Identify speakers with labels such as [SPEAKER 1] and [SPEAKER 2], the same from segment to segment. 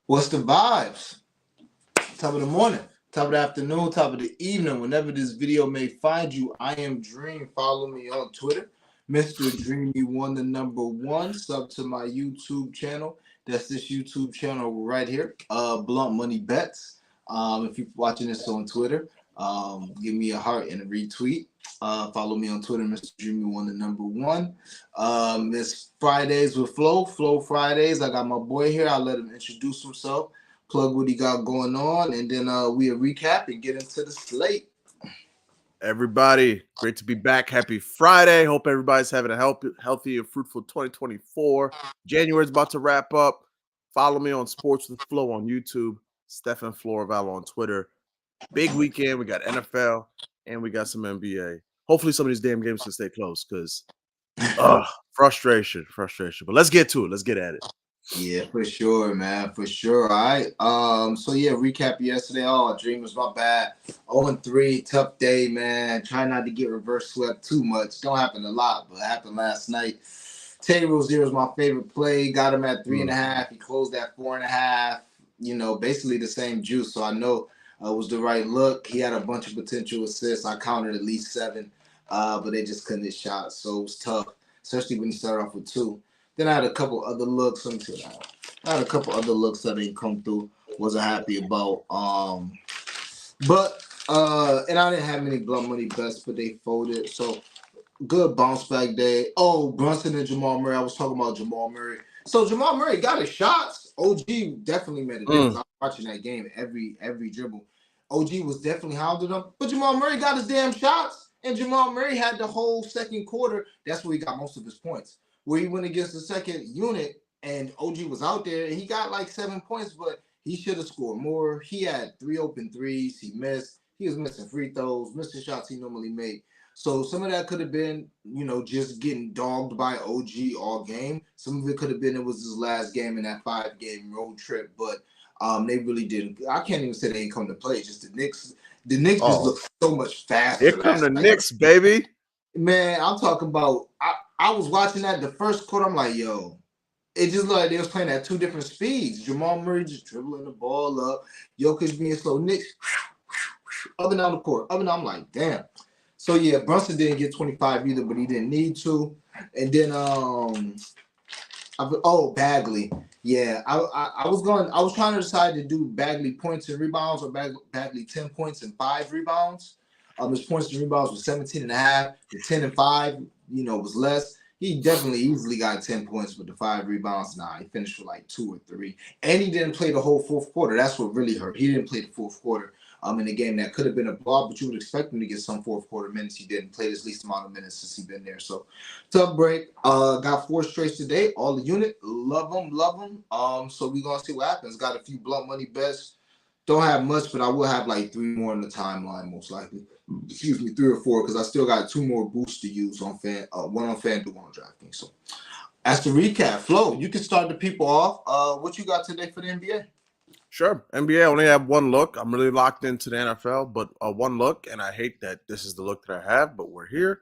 [SPEAKER 1] What's the vibes? Top of the morning, top of the afternoon, top of the evening, whenever this video may find you. I am Dream. Follow me on Twitter, Mr. Dreamy One, the number one. Sub to my YouTube channel. That's this YouTube channel right here. Blunt Money Bets. If you're watching this on Twitter, give me a heart and a retweet. Follow me on Twitter, Mr. Dreamy One, the number one. It's Fridays with Flow, Flow Fridays. I got my boy here. I'll let him introduce himself, plug what he got going on, and then we'll recap and get into the slate.
[SPEAKER 2] Everybody, great to be back. Happy Friday. Hope everybody's having a healthy and fruitful 2024. January's about to wrap up. Follow me on Sports with Flow on YouTube, Stefan Florival on Twitter. Big weekend. We got NFL and we got some NBA. Hopefully some of these damn games can stay close because frustration. But let's get to it. Let's get at it.
[SPEAKER 1] Yeah, for sure, man. For sure. All right. So yeah, recap yesterday. Oh, Dreamers, my bad. 0-3, tough day, man. Try not to get reverse swept too much. Don't happen a lot, but it happened last night. Teddy Rozier was my favorite play. Got him at 3.5. He closed at 4.5. You know, basically the same juice. So I know it was the right look. He had a bunch of potential assists. I counted at least 7, but they just couldn't hit shots. So it was tough, especially when you start off with 2. Then I had a couple other looks. Let me see that. I had a couple other looks that didn't come through. Wasn't happy about. And I didn't have many blunt money bets, but they folded. So good bounce back day. Oh, Brunson and Jamal Murray. I was talking about Jamal Murray. So Jamal Murray got his shots. OG definitely made a difference. I was watching that game every dribble. OG was definitely hounding him, but Jamal Murray got his damn shots, and Jamal Murray had the whole second quarter. That's where he got most of his points. Where he went against the second unit and OG was out there, and he got like 7 points, but he should have scored more. He had 3 open threes. He missed. He was missing free throws, missing shots he normally made. So some of that could have been, just getting dogged by OG all game. Some of it could have been it was his last game in that 5-game road trip, but they really didn't. I can't even say they didn't come to play. Just the Knicks. The Knicks just look so much faster.
[SPEAKER 2] Here come the Knicks, baby.
[SPEAKER 1] Man, I'm talking about. I was watching that the first quarter. I'm like, yo, it just looked like they was playing at 2 different speeds. Jamal Murray just dribbling the ball up, Jokic being slow, Knicks up and down the court, up and down. I'm like, damn. So yeah, Brunson didn't get 25 either, but he didn't need to. And then Bagley. Yeah, I was trying to decide to do Bagley points and rebounds or Bagley 10 points and 5 rebounds. His points and rebounds was 17.5. The 10 and 5, was less. He definitely easily got 10 points with the 5 rebounds. Nah, he finished with like 2 or 3. And he didn't play the whole fourth quarter. That's what really hurt. He didn't play the fourth quarter in the game. That could have been a blowout, but you would expect him to get some fourth quarter minutes. He didn't play his least amount of minutes since he's been there. So tough break. Got 4 straights today. All the unit. Love them. So we're going to see what happens. Got a few blunt money bets. Don't have much, but I will have like 3 more in the timeline, most likely. 3 or 4, because I still got 2 more boosts to use on one on FanDuel, one on DraftKings. So that's the recap. Flo, you can start the people off. What you got today for the NBA?
[SPEAKER 2] Sure. NBA, I only have 1 look. I'm really locked into the NFL, but 1 look, and I hate that this is the look that I have, but we're here.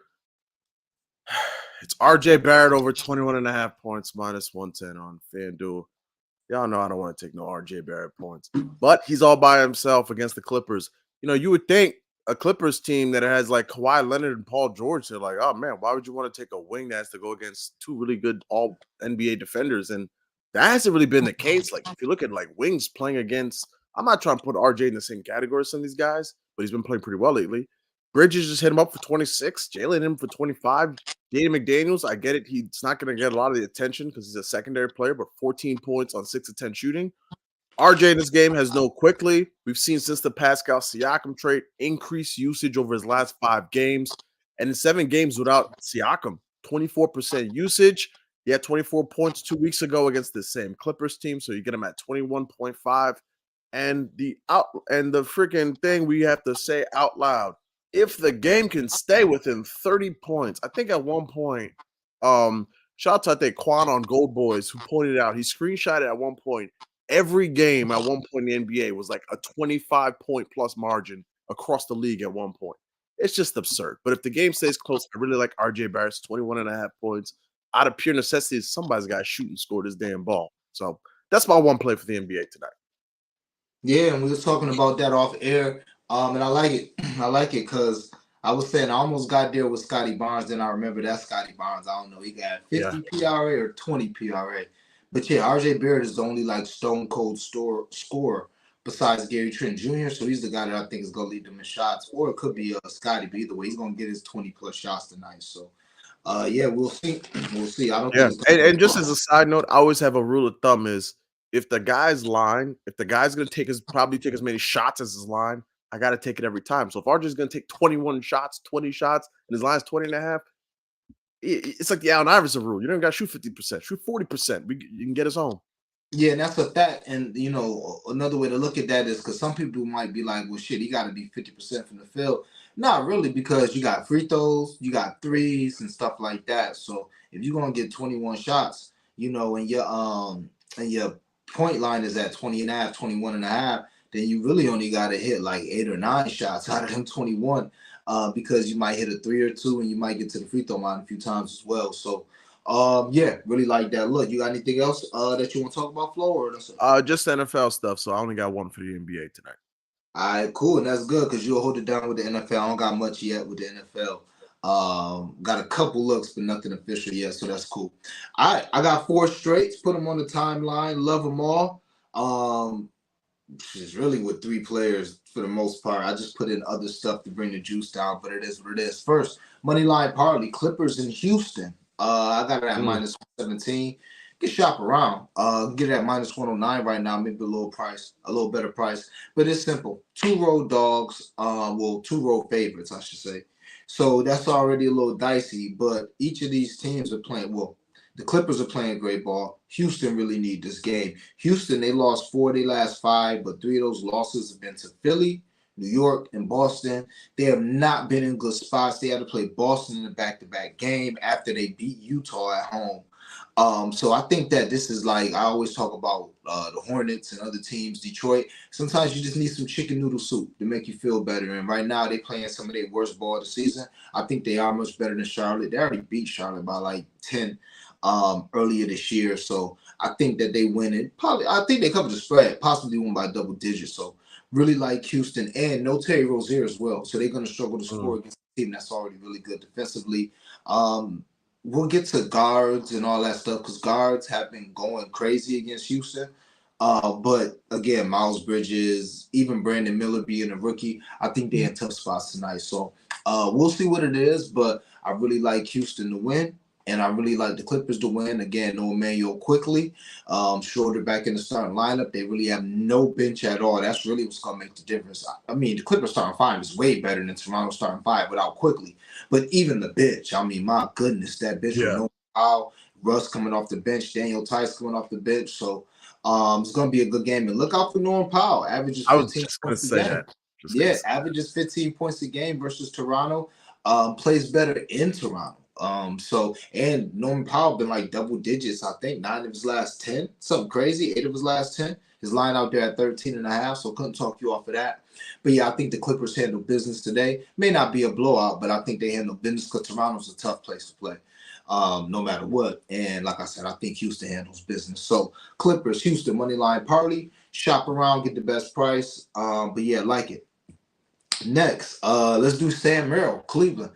[SPEAKER 2] It's RJ Barrett over 21.5 points, minus 110 on FanDuel. Y'all know I don't want to take no RJ Barrett points, but he's all by himself against the Clippers. You would think a Clippers team that has like Kawhi Leonard and Paul George, they're like, oh man, why would you want to take a wing that has to go against 2 really good all NBA defenders? And that hasn't really been the case. Like if you look at like wings playing against, I'm not trying to put RJ in the same category as some of these guys, but he's been playing pretty well lately. Bridges just hit him up for 26. Jalen hit him for 25. Jaden McDaniels, I get it. He's not going to get a lot of the attention because he's a secondary player, but 14 points on 6 of 10 shooting. RJ in this game has no quickly. We've seen since the Pascal Siakam trade increased usage over his last 5 games. And in 7 games without Siakam, 24% usage. He had 24 points 2 weeks ago against the same Clippers team. So you get him at 21.5. And the freaking thing we have to say out loud, if the game can stay within 30 points, I think at one point, shout out to Quan on Gold Boys who pointed out, he screenshotted at one point, every game at one point in the NBA was like a 25-point plus margin across the league at one point. It's just absurd. But if the game stays close, I really like RJ Barrett's 21.5 points. Out of pure necessity, somebody's got to shoot and score this damn ball. So That's my one play for the NBA tonight.
[SPEAKER 1] Yeah, and we was talking about that off air. And I like it. I like it because I was saying I almost got there with Scotty Barnes. Then I remember that Scotty Barnes. I don't know. He got 50 PRA or 20 PRA. But yeah, RJ Barrett is the only like stone cold scorer besides Gary Trent Jr. So he's the guy that I think is gonna lead them in shots. Or it could be Scotty, but either way, he's gonna get his 20 plus shots tonight. So yeah, we'll see. We'll see. I don't
[SPEAKER 2] Yeah,
[SPEAKER 1] think it's gonna
[SPEAKER 2] and just as a side note, I always have a rule of thumb is if the guy's line, if the guy's gonna probably take as many shots as his line, I gotta take it every time. So if RJ's gonna take 21 shots, 20 shots, and his line's 20 and a half, it's like the Allen Iverson rule. You don't gotta shoot 50%, shoot 40%. You can get us home.
[SPEAKER 1] Yeah, and that's a fact. And you know, another way to look at that is because some people might be like, "Well, shit, he got to be 50% from the field." Not really, because you got free throws, you got threes and stuff like that. So if you're gonna get 21 shots, you know, and your point line is at 20 and a half, 21 and a half, then you really only got to hit like 8 or 9 shots out of them 21, because you might hit a 3 or 2, and you might get to the free throw line a few times as well. So yeah, really like that. Look, you got anything else that you want to talk about, Flo, or that's it?
[SPEAKER 2] Just NFL stuff. So I only got one for the NBA tonight.
[SPEAKER 1] All right, cool, and that's good because you'll hold it down with the NFL. I don't got much yet with the NFL. Got a couple looks, but nothing official yet, so that's cool. All right, I got 4 straights. Put them on the timeline. Love them all. It's really with 3 players for the most part. I just put in other stuff to bring the juice down, but it is what it is. First, money line parlay, Clippers in Houston. I got it at minus 117. Get shop around. Get it at minus 109 right now, maybe a little better price. But it's simple. 2 road dogs, 2 road favorites, I should say. So that's already a little dicey, but each of these teams are playing well. The Clippers are playing great ball. Houston really need this game. Houston, they lost 4 of their last 5, but 3 of those losses have been to Philly, New York, and Boston. They have not been in good spots. They had to play Boston in a back-to-back game after they beat Utah at home. So I think that this is like, I always talk about the Hornets and other teams, Detroit. Sometimes you just need some chicken noodle soup to make you feel better. And right now they're playing some of their worst ball of the season. I think they are much better than Charlotte. They already beat Charlotte by like 10 earlier this year. So I think that they win it. I think they covered the spread, possibly won by double digits. So really like Houston, and no Terry Rozier as well. So they're going to struggle to score against a team that's already really good defensively. We'll get to guards and all that stuff because guards have been going crazy against Houston. But again, Miles Bridges, even Brandon Miller being a rookie, I think they're in tough spots tonight. So we'll see what it is, but I really like Houston to win. And I really like the Clippers to win. Again, no Emmanuel quickly. Schroeder back in the starting lineup. They really have no bench at all. That's really what's going to make the difference. I mean, the Clippers starting 5 is way better than Toronto starting 5 without quickly. But even the bench, I mean, my goodness, that bench with no foul, Russ coming off the bench, Daniel Tice coming off the bench. So it's going to be a good game. And look out for Norman Powell. Averages 15 points a game. Averages 15 points a game versus Toronto. Plays better in Toronto. And Norman Powell been like double digits, I think 9 of his last 10, something crazy, 8 of his last 10. His line out there at 13 and a half, so couldn't talk you off of that. But yeah, I think the Clippers handle business today. May not be a blowout, but I think they handle business because Toronto's a tough place to play, no matter what. And like I said, I think Houston handles business. So Clippers, Houston, money line parlay, shop around, get the best price. But yeah, like it. Next, let's do Sam Merrill, Cleveland.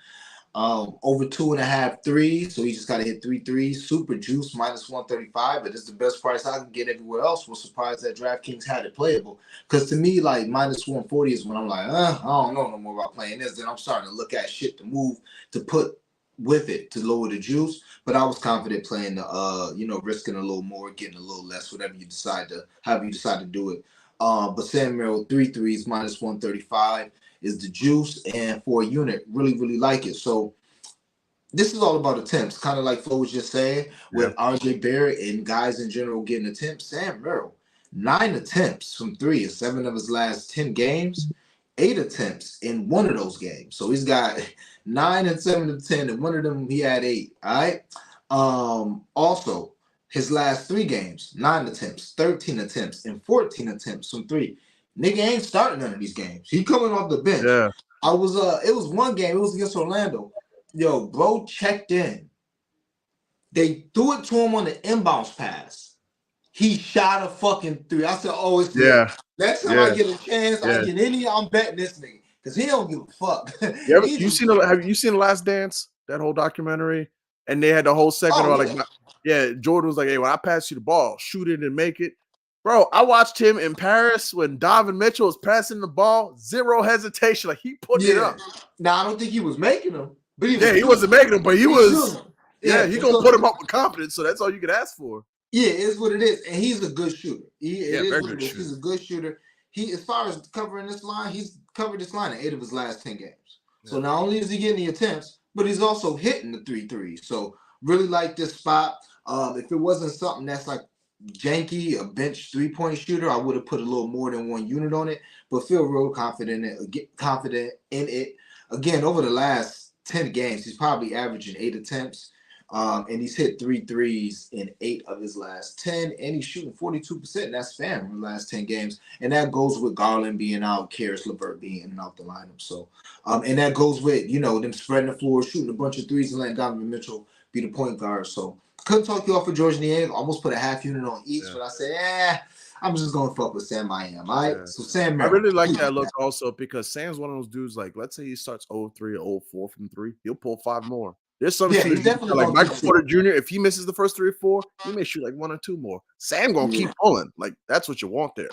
[SPEAKER 1] Over 2.5 threes, so he just got to hit 3 threes. Super juice minus 135, but it's the best price I can get everywhere else. Was surprised that DraftKings had it playable, because to me, like minus 140 is when I'm like, I don't know no more about playing this. Then I'm starting to look at shit to move to put with it to lower the juice. But I was confident playing the risking a little more, getting a little less, however you decide to do it. But Sam Merrill 3 threes minus 135 is the juice, and for a unit, really, really like it. So this is all about attempts, kind of like Flo was just saying, with RJ Barrett and guys in general getting attempts. Sam Merrill, 9 attempts from 3 in 7 of his last 10 games, 8 attempts in 1 of those games. So he's got 9 and 7 of 10, and 1 of them he had 8. All right. Also, his last 3 games, 9 attempts, 13 attempts, and 14 attempts from 3. Nigga ain't starting none of these games. He coming off the bench.
[SPEAKER 2] Yeah.
[SPEAKER 1] It was one game. It was against Orlando. Yo, bro checked in. They threw it to him on the inbounds pass. He shot a fucking 3. I said, oh, it's lit.
[SPEAKER 2] Yeah,
[SPEAKER 1] Next time I
[SPEAKER 2] yeah,
[SPEAKER 1] get a chance, I
[SPEAKER 2] yeah.
[SPEAKER 1] get any, I'm betting this nigga. Because he don't give a fuck.
[SPEAKER 2] Yeah,
[SPEAKER 1] He's
[SPEAKER 2] have you seen The Last Dance? That whole documentary? And they had the whole segment
[SPEAKER 1] oh,
[SPEAKER 2] about
[SPEAKER 1] yeah.
[SPEAKER 2] like yeah, Jordan was like, hey, when I pass you the ball, shoot it and make it. Bro, I watched him in Paris when Donovan Mitchell was passing the ball, zero hesitation. Like he putting it
[SPEAKER 1] Yeah.
[SPEAKER 2] up.
[SPEAKER 1] Now, I don't think he was making them, but he
[SPEAKER 2] Yeah,
[SPEAKER 1] was
[SPEAKER 2] he
[SPEAKER 1] shooting.
[SPEAKER 2] wasn't making them, but he
[SPEAKER 1] He's
[SPEAKER 2] was,
[SPEAKER 1] shooting them.
[SPEAKER 2] yeah,
[SPEAKER 1] Yeah.
[SPEAKER 2] he
[SPEAKER 1] And
[SPEAKER 2] gonna
[SPEAKER 1] so,
[SPEAKER 2] put him up with confidence. So that's all you can ask for.
[SPEAKER 1] yeah, it's what it is. And he's a good shooter. It
[SPEAKER 2] Yeah,
[SPEAKER 1] is
[SPEAKER 2] very
[SPEAKER 1] what
[SPEAKER 2] good
[SPEAKER 1] it is.
[SPEAKER 2] shooter.
[SPEAKER 1] He's a good shooter. He, as far as covering this line, he's covered this line in 8 of his last 10 games. So
[SPEAKER 2] Yeah.
[SPEAKER 1] not only is he getting the attempts, but he's also hitting the 3 threes. So really like this spot. If it wasn't something that's like janky, a bench 3-point shooter, I would have put a little more than one unit on it. But feel real confident in it. Again, over the last 10 games, he's probably averaging 8 attempts. And he's hit 3 threes in 8 of his last 10, and he's shooting 42%. And that's fam in the last 10 games. And that goes with Garland being out, Karis LeVert being in and out the lineup. So, and that goes with, them spreading the floor, shooting a bunch of threes, and letting Donovan Mitchell be the point guard. So, couldn't talk you off of George Niang. Almost put a half unit on each, but I said, I'm just going to fuck with Sam I am. All right?
[SPEAKER 2] Yeah.
[SPEAKER 1] So, Sam
[SPEAKER 2] I
[SPEAKER 1] Merrill.
[SPEAKER 2] really like that look also because Sam's one of those dudes, like, let's say he starts 0-3 or 0-4 from 3, he'll pull 5 more. There's some
[SPEAKER 1] Yeah,
[SPEAKER 2] shooters,
[SPEAKER 1] he's definitely
[SPEAKER 2] like
[SPEAKER 1] going
[SPEAKER 2] Michael
[SPEAKER 1] to
[SPEAKER 2] Porter Jr., if he misses the first 3 or 4, he may shoot like 1 or 2 more. Sam gonna keep pulling. Like, that's what you want there.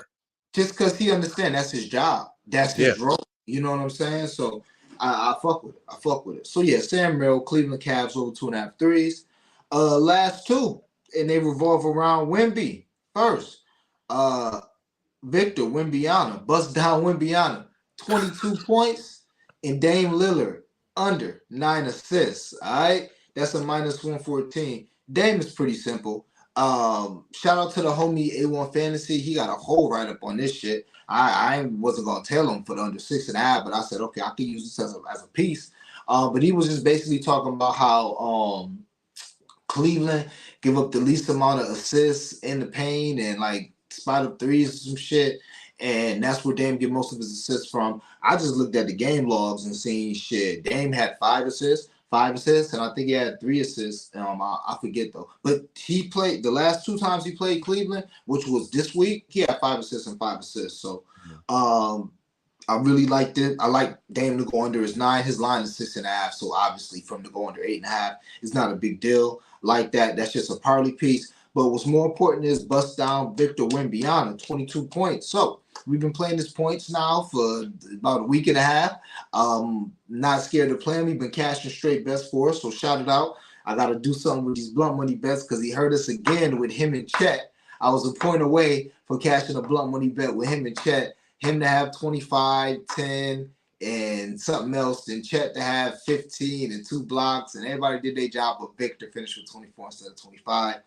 [SPEAKER 1] Just because he understands that's his job. That's his
[SPEAKER 2] Yeah.
[SPEAKER 1] role. You know what I'm saying? So, I fuck with it. I fuck with it. So, yeah, Sam Merrill, Cleveland Cavs over 2.5 threes. Last two, and they revolve around Wemby. First, Victor Wembanyama, bust down Wembanyama, 22 points, and Dame Lillard under 9 assists. All right, that's a minus 114. Dame is pretty simple. Shout out to the homie A1 Fantasy. He got a whole write up on this shit. I wasn't gonna tell him for the under 6.5, but I said okay, I can use this as a piece. But he was just basically talking about how Cleveland give up the least amount of assists in the paint and like spot up threes and some shit. And that's where Dame get most of his assists from. I just looked at the game logs and seen shit. Dame had 5 assists, and I think he had 3 assists. I forget though. But he played the last 2 times he played Cleveland, which was this week. He had 5 assists and 5 assists. So, I really liked it. I like Dame to go under his 9. His line is 6.5. So obviously, from to go under 8.5, it's not a big deal. Like that, that's just a parlay piece. But what's more important is bust down Victor Wembanyama, 22 points. So we've been playing his points now for about a week and a half. Not scared to play him. He's been cashing straight bets for us. So shout it out. I got to do something with these blunt money bets because he hurt us again with him and Chet. I was a point away from cashing a blunt money bet with him and Chet. Him to have 25, 10, and something else, and Chet to have 15 and 2 blocks, and everybody did their job, but Victor finished with 24 instead of 25.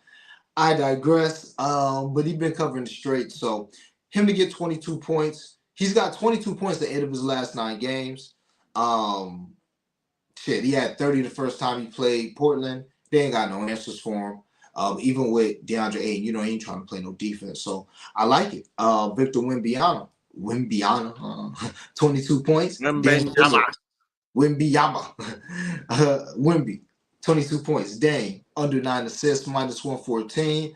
[SPEAKER 1] I digress. But he's been covering the straight. So him to get 22 points. He's got 22 points the 8 of his last 9 games. He had 30 the first time he played Portland. They ain't got no answers for him. Even with DeAndre Ayton, he ain't trying to play no defense. So I like it. Victor Wembanyama, 22 points.
[SPEAKER 2] Wembanyama.
[SPEAKER 1] Wemby, 22 points. Dame, under 9 assists, minus 114.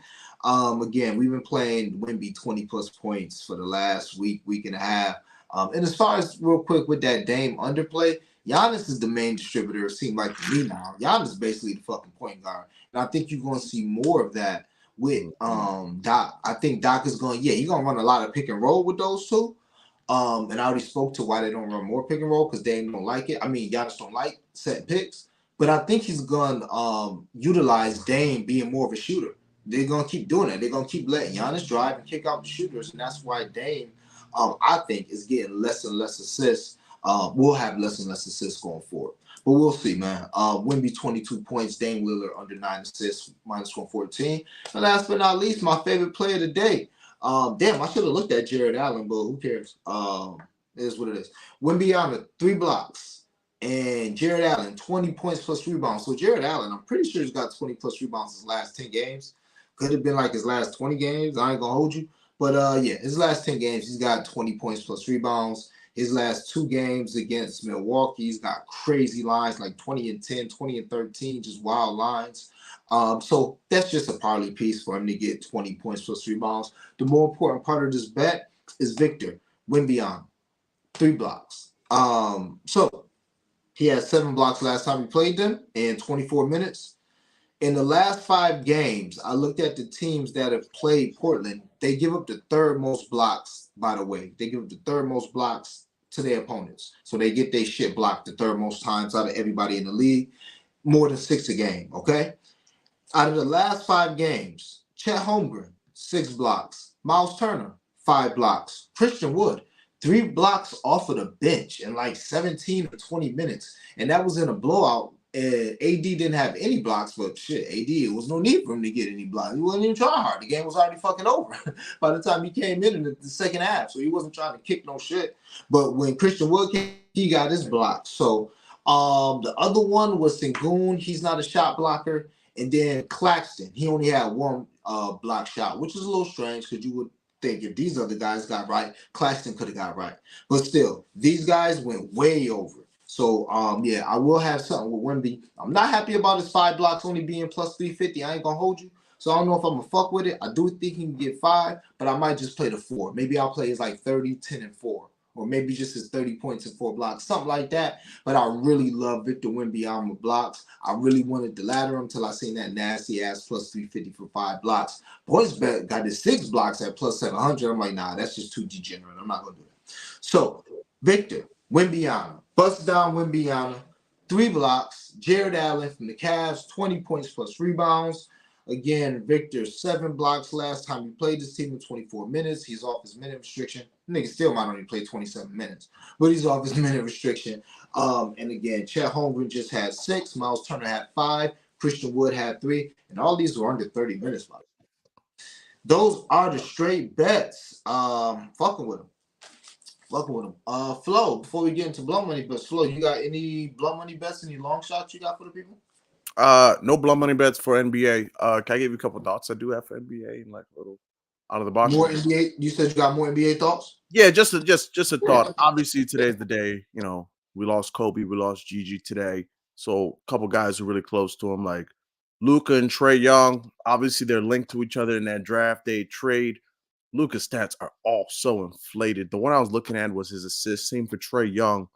[SPEAKER 1] Again, we've been playing Wemby 20 plus points for the last week and a half. And as far as real quick with that Dame underplay, Giannis is the main distributor, it seems like to me now. Giannis is basically the fucking point guard. And I think you're going to see more of that with Doc. I think Doc is going, he's going to run a lot of pick and roll with those two. And I already spoke to why they don't run more pick and roll because they don't like it. I mean, Giannis don't like set picks. But I think he's going to utilize Dame being more of a shooter. They're going to keep doing it. They're going to keep letting Giannis drive and kick out the shooters. And that's why Dame, I think, is getting less and less assists. We'll have less and less assists going forward. But we'll see, man. Wemby 22 points, Dame Lillard under 9 assists, minus 114. And last but not least, my favorite player of the day. Damn, I should have looked at Jared Allen, but who cares? It is what it is. Wembanyama, 3 blocks. And Jared Allen, 20 points plus rebounds. So Jared Allen, I'm pretty sure he's got 20 plus rebounds his last 10 games. Could have been like his last 20 games. I ain't going to hold you. But, his last 10 games, he's got 20 points plus rebounds. His last 2 games against Milwaukee, he's got crazy lines like 20 and 10, 20 and 13, just wild lines. So that's just a parlay piece for him to get 20 points plus rebounds. The more important part of this bet is Victor Wembanyama, 3 blocks. So he had 7 blocks last time he played them in 24 minutes. In the last 5 games, I looked at the teams that have played Portland. They give up the 3rd most blocks, by the way. They give up the 3rd most blocks to their opponents. So they get their shit blocked the 3rd most times out of everybody in the league. More than 6 a game, okay? Out of the last 5 games, Chet Holmgren, 6 blocks. Miles Turner, 5 blocks. Christian Wood, 3 blocks off of the bench in like 17 or 20 minutes. And that was in a blowout. AD didn't have any blocks, but shit, AD, it was no need for him to get any blocks. He wasn't even trying hard. The game was already fucking over by the time he came in the second half. So he wasn't trying to kick no shit. But when Christian Wood came, he got his blocks. So the other one was Sengun. He's not a shot blocker. And then Claxton, he only had 1 block shot, which is a little strange because you would think if these other guys got right, Claxton could have got right. But still, these guys went way over. So, yeah, I will have something with Wemby. I'm not happy about his 5 blocks only being plus 350. I ain't going to hold you. So I don't know if I'm going to fuck with it. I do think he can get 5, but I might just play the 4. Maybe I'll play his like 30, 10, and 4. Or maybe just his 30 points and 4 blocks, something like that. But I really love Victor Wembanyama blocks. I really wanted to ladder him until I seen that nasty ass plus 350 for 5 blocks. Boys bet got his 6 blocks at plus 700. I'm like, nah, that's just too degenerate. I'm not going to do that. So, Victor Wembanyama, bust down Wembanyama, 3 blocks. Jared Allen from the Cavs, 20 points plus rebounds. Again, Victor, 7 blocks last time he played this team in 24 minutes. He's off his minute restriction. Nigga still might only play 27 minutes, but he's off his minute restriction. And again, Chet Holmgren just had 6. Miles Turner had 5. Christian Wood had 3. And all these were under 30 minutes. Those are the straight bets. Fucking with them. Flo, before we get into blow money bets, Flo, you got any blow money bets, any long shots you got for the people?
[SPEAKER 2] No blood money bets for NBA. Can I give you a couple thoughts I do have for NBA and like a little out of the box?
[SPEAKER 1] More NBA. You said you got more NBA thoughts?
[SPEAKER 2] Yeah, just a thought. Obviously, today's the day. You know, we lost Kobe, we lost Gigi today. So a couple guys are really close to him, like Luka and Trae Young. Obviously, they're linked to each other in that draft day trade. Luka's stats are all so inflated. The one I was looking at was his assists. Same for Trae Young.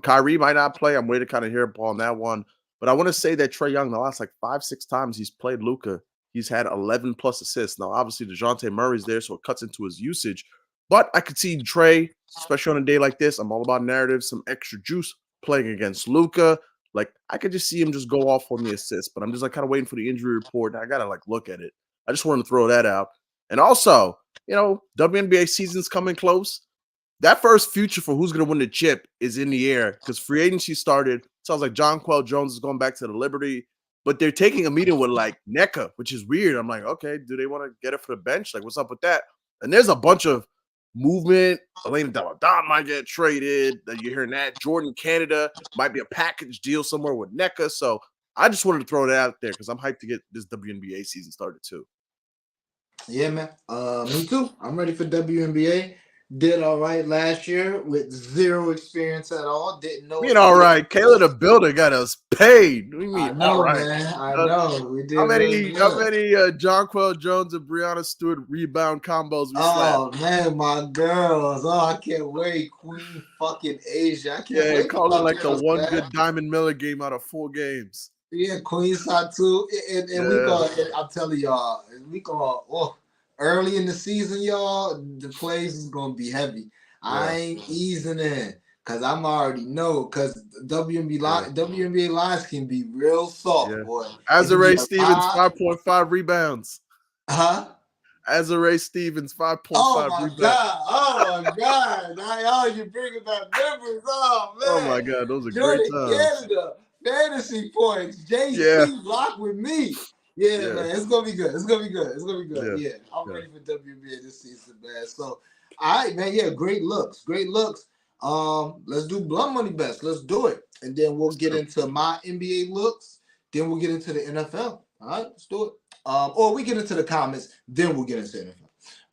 [SPEAKER 2] Kyrie might not play. I'm waiting to kind of hear upon that one. But I want to say that Trae Young, the last like 5-6 times he's played Luka, he's had 11 plus assists. Now, obviously, DeJounte Murray's there, so it cuts into his usage. But I could see Trae, especially on a day like this. I'm all about narrative, some extra juice playing against Luka. Like, I could just see him just go off on the assist. But I'm just like kind of waiting for the injury report. And I got to like look at it. I just wanted to throw that out. And also, you know, WNBA season's coming close. That first future for who's going to win the chip is in the air because free agency started. Sounds like Jonquel Jones is going back to the Liberty, but they're taking a meeting with like NECA, which is weird. I'm like, okay, do they want to get it for the bench? Like, what's up with that? And there's a bunch of movement. Elena Delle Donne might get traded. You're hearing that. Jordan Canada might be a package deal somewhere with NECA. So I just wanted to throw that out there because I'm hyped to get this WNBA season started too.
[SPEAKER 1] Yeah, man. Me too. I'm ready for WNBA. Did all right last year with 0 experience at all. Didn't know.
[SPEAKER 2] Being all right. Kayla the Builder got us paid. What do you mean?
[SPEAKER 1] I know,
[SPEAKER 2] all right,
[SPEAKER 1] man. I know. We did.
[SPEAKER 2] How many Jonquel Jones and Brianna Stewart rebound combos we slapped?
[SPEAKER 1] Man, my girls. Oh, I can't wait. Queen fucking Asia. I can't wait.
[SPEAKER 2] Call it like the one good Diamond Miller game out of 4 games.
[SPEAKER 1] Yeah, Queen Satu. And we go, I'm telling y'all, we go early in the season, y'all, the plays is gonna be heavy. Yeah. I ain't easing in because I'm already know because WNBA lines can be real soft, boy.
[SPEAKER 2] Azurá Stevens, 5.5 rebounds.
[SPEAKER 1] Huh?
[SPEAKER 2] Azurá Stevens, 5.5 rebounds.
[SPEAKER 1] Oh my God. Now you're bringing back memories. Oh man.
[SPEAKER 2] Oh my God, those are
[SPEAKER 1] Jordan
[SPEAKER 2] great times.
[SPEAKER 1] Canada, fantasy points. JC lock with me. Yeah, man, it's gonna be good. It's gonna be good. Yeah, I'm ready for WNBA this season, man. So, all right, man. Yeah, great looks. Let's do blood money bets. Let's do it, and then we'll get into my NBA looks. Then we'll get into the NFL. All right, let's do it. Or we get into the comments. Then we'll get into NFL.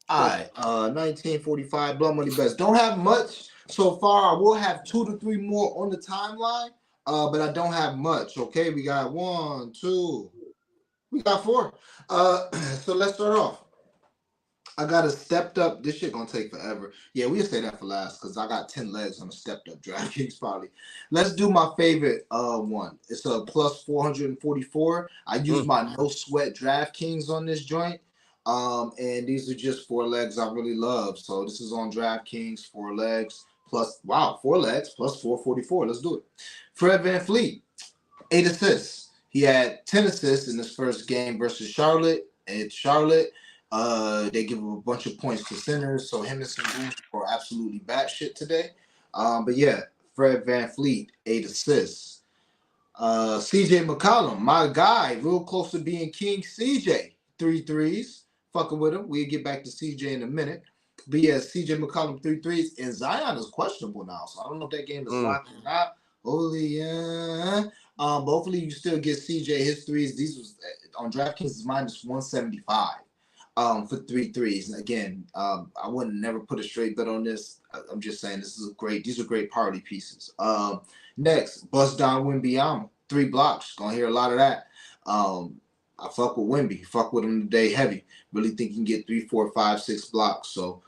[SPEAKER 1] All right, 1945 blood money bets. Don't have much so far. I will have 2 to 3 more on the timeline. But I don't have much. Okay, we got 1, 2, We got 4. So let's start off. I got a stepped up. This shit gonna take forever. Yeah, we'll say that for last because I got 10 legs on a stepped up DraftKings probably. Let's do my favorite one. It's a plus 444. I use
[SPEAKER 2] Mm.
[SPEAKER 1] my no sweat DraftKings on this joint. And these are just 4 legs I really love. So this is on DraftKings, 4 legs plus 4 legs plus 444. Let's do it. Fred VanVleet, 8 assists. He had 10 assists in his first game versus Charlotte. It's Charlotte. They give him a bunch of points to centers, so him and Sengun are absolutely batshit today. But yeah, Fred VanVleet, 8 assists. CJ McCollum, my guy, real close to being King CJ, 3 threes. Fucking with him. We'll get back to CJ in a minute. But yeah, CJ McCollum, 3 threes. And Zion is questionable now, so I don't know if that game is locked or not. Holy yeah. But hopefully you still get CJ his threes. These was on DraftKings is minus 175 for 3 threes. And again, I wouldn't never put a straight bet on this. I'm just saying these are great party pieces. Next, bust down Wembanyama, 3 blocks. Gonna hear a lot of that. I fuck with Wemby, fuck with him today heavy. Really think he can get 3, 4, 5, 6 blocks. So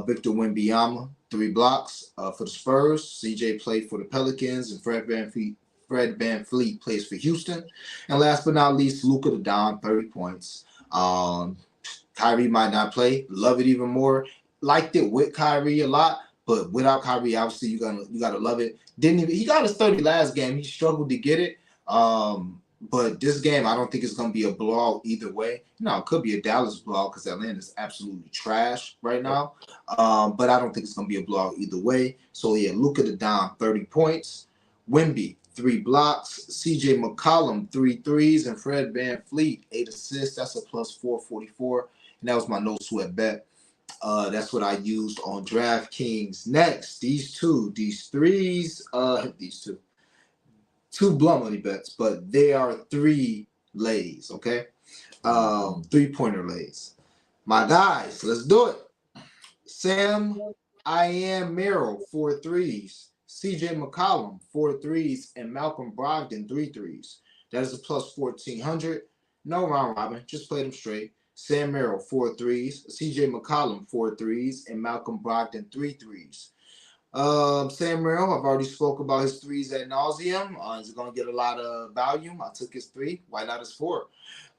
[SPEAKER 1] Victor Wembanyama, 3 blocks for the Spurs. CJ played for the Pelicans, and Fred VanVleet plays for Houston. And last but not least, Luka the Don, 30 points. Kyrie might not play. Love it even more. Liked it with Kyrie a lot, but without Kyrie, obviously you gotta love it. He got his 30 last game. He struggled to get it. But this game, I don't think it's gonna be a blowout either way. It could be a Dallas blowout because Atlanta is absolutely trash right now. But I don't think it's gonna be a blowout either way. So yeah, Luka the Don, 30 points. Wemby, 3 blocks. CJ McCollum, 3 threes, and Fred VanVleet, 8 assists. That's a plus 444. And that was my no sweat bet. That's what I used on DraftKings. Next, these threes, these two blunt money bets, but they are 3 lays, okay? 3-pointer lays. My guys, let's do it. Sam I Am Merrill, 4 threes. CJ McCollum, 4 threes, and Malcolm Brogdon, 3 threes. That is a plus 1,400. No round robin, just play them straight. Sam Merrill, 4 threes. CJ McCollum, 4 threes, and Malcolm Brogdon, 3 threes. Sam Merrill, I've already spoke about his threes ad nauseum. He's going to get a lot of volume. I took his 3. Why not his 4?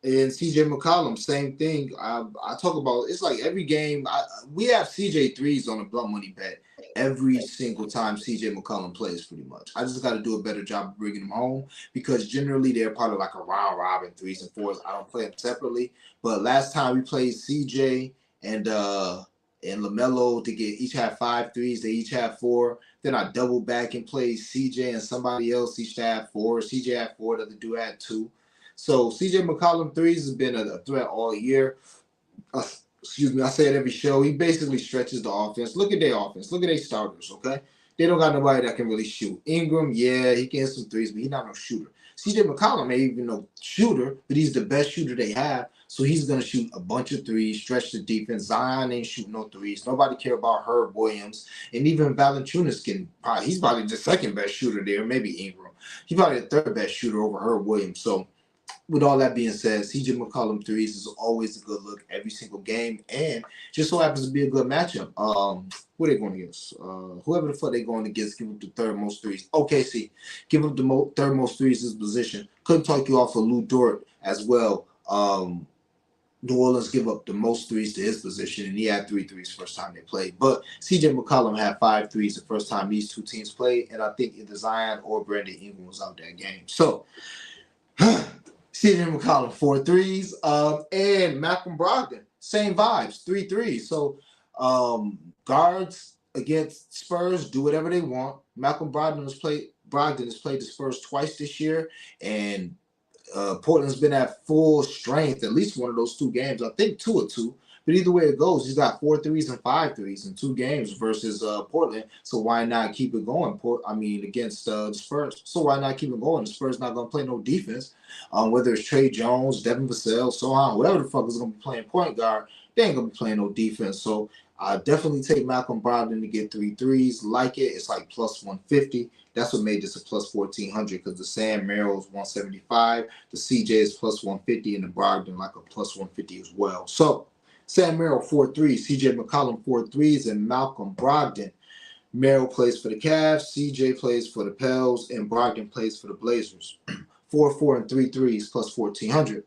[SPEAKER 1] And CJ McCollum, same thing. I talk about it's like every game. We have CJ threes on a blunt money bet every single time CJ McCollum plays, pretty much. I just got to do a better job of bringing them home because generally they're part of like a round robin 3s and 4s. I don't play them separately. But last time we played CJ and LaMelo to get each have 5 threes. They each have 4. Then I double back and played CJ and somebody else each had 4. CJ had 4. The other dude had 2. So CJ McCollum threes has been a threat all year. Excuse me, I say it every show. He basically stretches the offense. Look at their offense. Look at their starters, okay? They don't got nobody that can really shoot. Ingram, yeah, he can hit some threes, but he's not no shooter. CJ McCollum ain't even no shooter, but he's the best shooter they have. So he's going to shoot a bunch of threes, stretch the defense. Zion ain't shooting no threes. Nobody care about Herb Williams. And even Valanciunas he's probably the second best shooter there, maybe Ingram. He's probably the third best shooter over Herb Williams. So with all that being said, CJ McCollum threes is always a good look every single game, and just so happens to be a good matchup. Who are they going against? Whoever the fuck they going against, give up the third most threes. OKC, give up the third most threes this position. Couldn't talk you off of Lou Dort as well. New Orleans give up the most threes to his position, and he had 3 threes first time they played. But CJ McCollum had 5 threes the first time these two teams played, and I think either Zion or Brandon Ingram was out that game. So CJ McCollum, 4 threes. And Malcolm Brogdon, same vibes, 3 threes. So guards against Spurs do whatever they want. Malcolm Brogdon has played the Spurs twice this year, and Portland's been at full strength at least one of those 2 games. I think 2 or 2. But either way it goes, he's got 4 threes and 5 threes in 2 games versus Portland. So why not keep it going? Against the Spurs. So why not keep it going? The Spurs not gonna play no defense. Whether it's Trey Jones, Devin Vassell, so on, whatever the fuck is gonna be playing point guard, they ain't gonna be playing no defense. So I definitely take Malcolm Brogdon to get 3 threes. Like it. It's like plus 150. That's what made this a plus 1400 because the Sam Merrill's 175, the CJ is plus 150, and the Brogdon like a plus 150 as well. So Sam Merrill 4 threes, CJ McCollum 4 threes, and Malcolm Brogdon. Merrill plays for the Cavs, CJ plays for the Pels, and Brogdon plays for the Blazers. 4 and 3 threes plus 1400.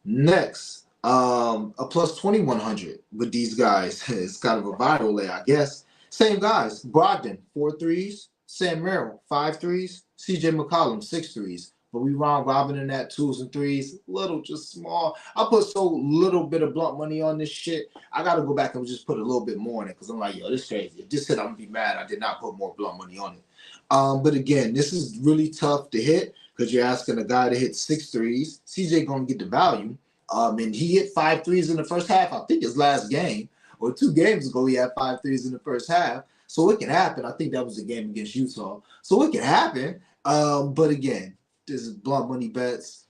[SPEAKER 1] Next, a plus 2100 with these guys. It's kind of a viral lay, I guess. Same guys. Brogdon 4 threes, Sam Merrill 5 threes, CJ McCollum 6 threes. But we round robin in that 2s and 3s, little, just small. I put so little bit of blunt money on this shit. I got to go back and just put a little bit more in it because I'm like, yo, this is crazy. If this hit, I'm going to be mad. I did not put more blunt money on it. But again, this is really tough to hit because you're asking a guy to hit 6 threes. CJ going to get the value. And he hit 5 threes in the first half. I think his last game or 2 games ago, he had 5 threes in the first half. So it can happen. I think that was the game against Utah. So it can happen. But again, this is blunt money bets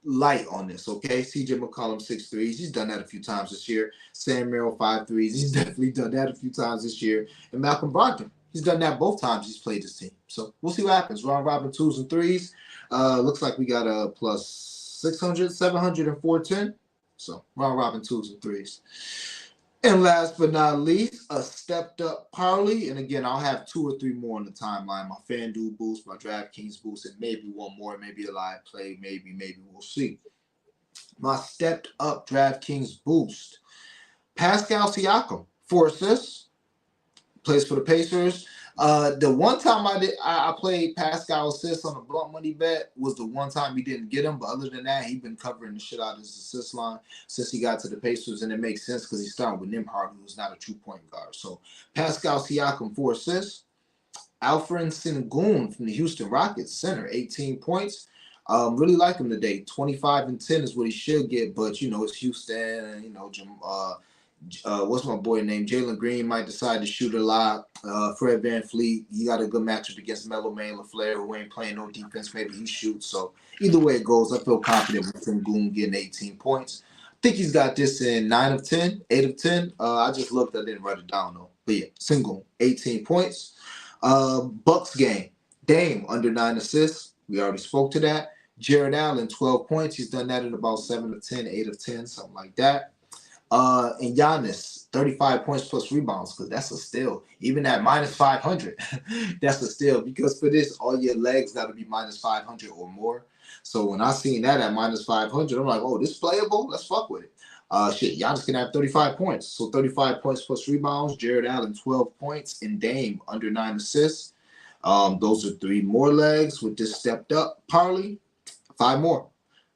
[SPEAKER 1] light on this, okay? CJ McCollum 6 threes. He's done that a few times this year. Sam Merrill 5 threes. He's definitely done that a few times this year. And Malcolm Brogdon, he's done that both times he's played this team. So we'll see what happens. Round robin 2s and 3s. Looks like we got a plus 600, 700, and 410. So round robin 2s and 3s. And last but not least, a stepped up parlay. And again, I'll have 2 or 3 more on the timeline. My FanDuel boost, my DraftKings boost, and maybe one more, maybe a live play, maybe we'll see. My stepped up DraftKings boost. Pascal Siakam, 4 assists, plays for the Pacers. The one time I played Pascal assists on a blunt money bet was the one time he didn't get him. But other than that, he's been covering the shit out of his assist line since he got to the Pacers, and it makes sense because he's starting with Nembhard, who's not a true point guard. So Pascal Siakam 4 assists. Alfred Sengun from the Houston Rockets, center, 18 points. Really like him today. 25 and 10 is what he should get, but it's Houston. What's my boy name? Jalen Green might decide to shoot a lot. Fred VanVleet, he got a good matchup against Melo May LaFleur, who ain't playing no defense. Maybe he shoots. So either way it goes, I feel confident with Sengun getting 18 points. I think he's got this in 9 of 10, 8 of 10. I just looked, I didn't write it down though. But yeah, Sengun, 18 points. Bucks game, Dame under 9 assists. We already spoke to that. Jared Allen, 12 points. He's done that in about 7 of 10, 8 of 10, something like that. And Giannis, 35 points plus rebounds, because that's a steal. Even at minus 500, that's a steal. Because for this, all your legs got to be minus 500 or more. So when I seen that at minus 500, I'm like, oh, this playable? Let's fuck with it. Giannis can have 35 points. So 35 points plus rebounds. Jared Allen, 12 points. And Dame, under 9 assists. Those are 3 more legs with this stepped up parlay. 5 more.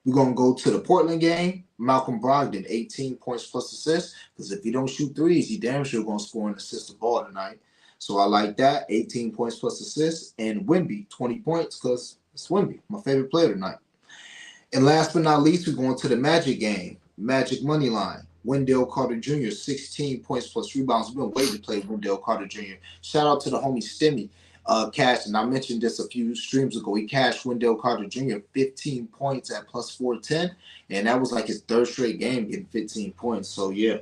[SPEAKER 1] We're going to go to the Portland game. Malcolm Brogdon, 18 points plus assists. Because if he don't shoot threes, he damn sure going to score an assist of ball tonight. So I like that. 18 points plus assists. And Wemby, 20 points because it's Wemby, my favorite player tonight. And last but not least, we're going to the Magic game. Magic money line. Wendell Carter Jr., 16 points plus rebounds. We've been waiting to play Wendell Carter Jr. Shout out to the homie Stimmy. Cashed, and I mentioned this a few streams ago. He cashed Wendell Carter Jr. 15 points at plus 410, and that was like his 3rd straight game getting 15 points. So yeah,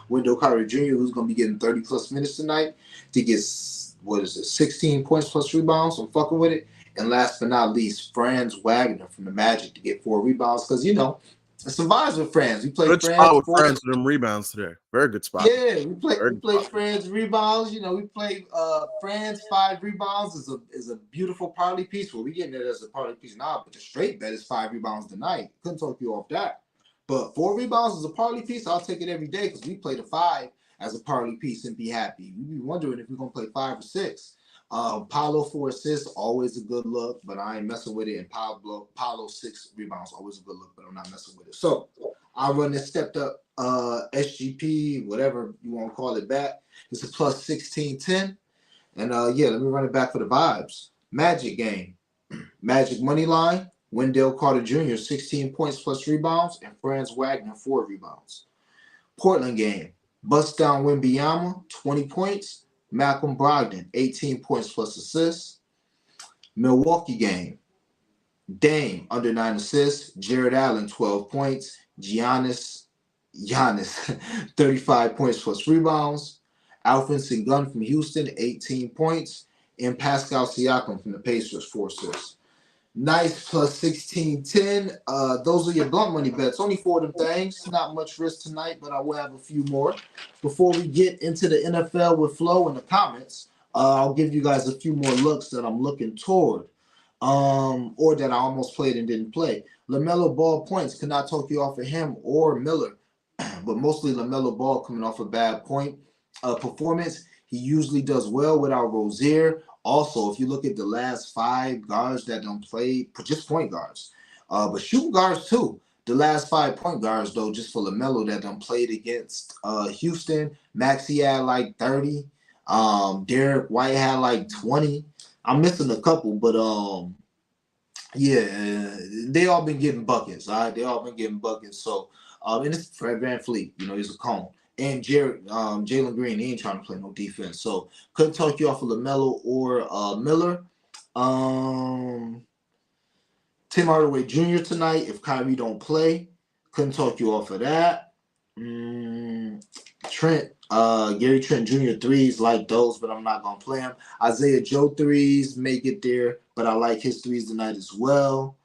[SPEAKER 1] Wendell Carter Jr., who's going to be getting 30 plus minutes tonight, to get 16 points plus rebounds. I'm fucking with it. And last but not least, Franz Wagner from the Magic to get 4 rebounds because it's some vibes with Franz. We played
[SPEAKER 2] Good
[SPEAKER 1] Franz
[SPEAKER 2] spot with Franz with them rebounds today. Very good spot.
[SPEAKER 1] Yeah, we played Franz rebounds. We played Franz 5 rebounds is a beautiful parlay piece. Well, we getting it as a parlay piece now, but the straight bet is 5 rebounds tonight. Couldn't talk you off that. But 4 rebounds is a parlay piece. I'll take it every day because we played a 5 as a parlay piece and be happy. We be wondering if we're gonna play 5 or 6. Paolo 4 assists, always a good look, but I ain't messing with it. And Paolo 6 rebounds, always a good look, but I'm not messing with it. So I run this stepped up SGP, whatever you want to call it, back. It's a plus 1610. And let me run it back for the vibes. Magic game. Magic money line. Wendell Carter Jr., 16 points plus rebounds, and Franz Wagner, 4 rebounds. Portland game. Bust down Wembanyama, 20 points. Malcolm Brogdon, 18 points plus assists. Milwaukee game. Dame, under 9 assists. Jared Allen, 12 points. Giannis, Giannis, 35 points plus rebounds. Alfred Sengun from Houston, 18 points. And Pascal Siakam from the Pacers, 4 assists. Nice plus 1610. Those are your blunt money bets. Only 4 of them things. Not much risk tonight, but I will have a few more. Before we get into the NFL with Flo in the comments, I'll give you guys a few more looks that I'm looking toward. Or that I almost played and didn't play. LaMelo Ball points. Cannot talk you off of him or Miller, but mostly LaMelo Ball coming off a bad point performance. He usually does well without Rozier. Also, if you look at the last 5 guards that don't play, just point guards, but shooting guards too. The last 5 point guards, though, just for LaMelo that done played against Houston, Maxey had like 30. Derek White had like 20. I'm missing a couple, but yeah, they all been getting buckets. All right, they all been getting buckets. So, and it's Fred VanVleet. He's a cone. And Jalen Green, he ain't trying to play no defense. So couldn't talk you off of LaMelo or Miller. Tim Hardaway Jr. tonight. If Kyrie don't play, couldn't talk you off of that. Trent, Gary Trent Jr. threes like those, but I'm not gonna play him. Isaiah Joe threes may get there, but I like his threes tonight as well.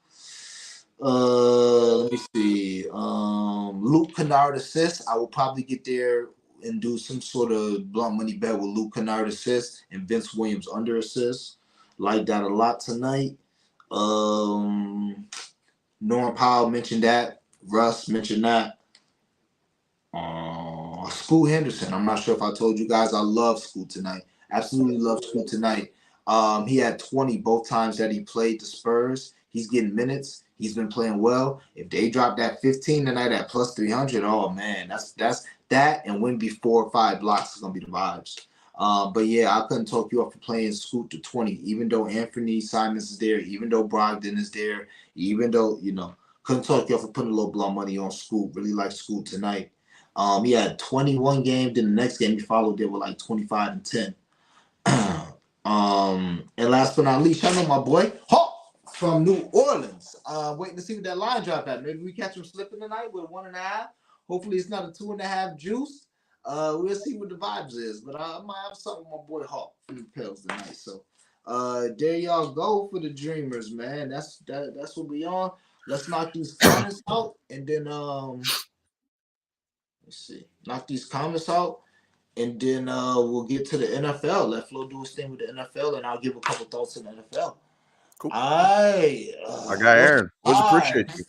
[SPEAKER 1] Let me see. Luke Kennard assists. I will probably get there and do some sort of blunt money bet with Luke Kennard assists and Vince Williams under assists. Like that a lot tonight. Norman Powell mentioned that. Russ mentioned that. Scoot Henderson. I'm not sure if I told you guys I love Scoot tonight. Absolutely love Scoot tonight. He had 20 both times that he played the Spurs. He's getting minutes. He's been playing well. If they drop that 15 tonight at plus 300, oh man, that's that and win before 5 blocks is gonna be the vibes. But yeah, I couldn't talk you off for playing Scoot to 20, even though Anthony Simons is there, even though Brogdon is there, even though couldn't talk you off for putting a little blunt money on Scoot. Really like Scoot tonight. He had 21 games. Then the next game he followed it with like 25 and 10. And last but not least, I know my boy Hawk from New Orleans. Waiting to see what that line drop at. Maybe we catch him slipping tonight with 1.5. Hopefully it's not a 2.5 juice. We'll see what the vibes is. But I might have something with my boy Hawk from the Pels tonight. So there y'all go for the Dreamers, man. That's what we on. Let's knock these comments out and then let's see. Knock these comments out, and then we'll get to the NFL. Let Flo do his thing with the NFL, and I'll give a couple thoughts on the NFL.
[SPEAKER 2] Cool.
[SPEAKER 1] I
[SPEAKER 2] got Aaron. Always appreciate you.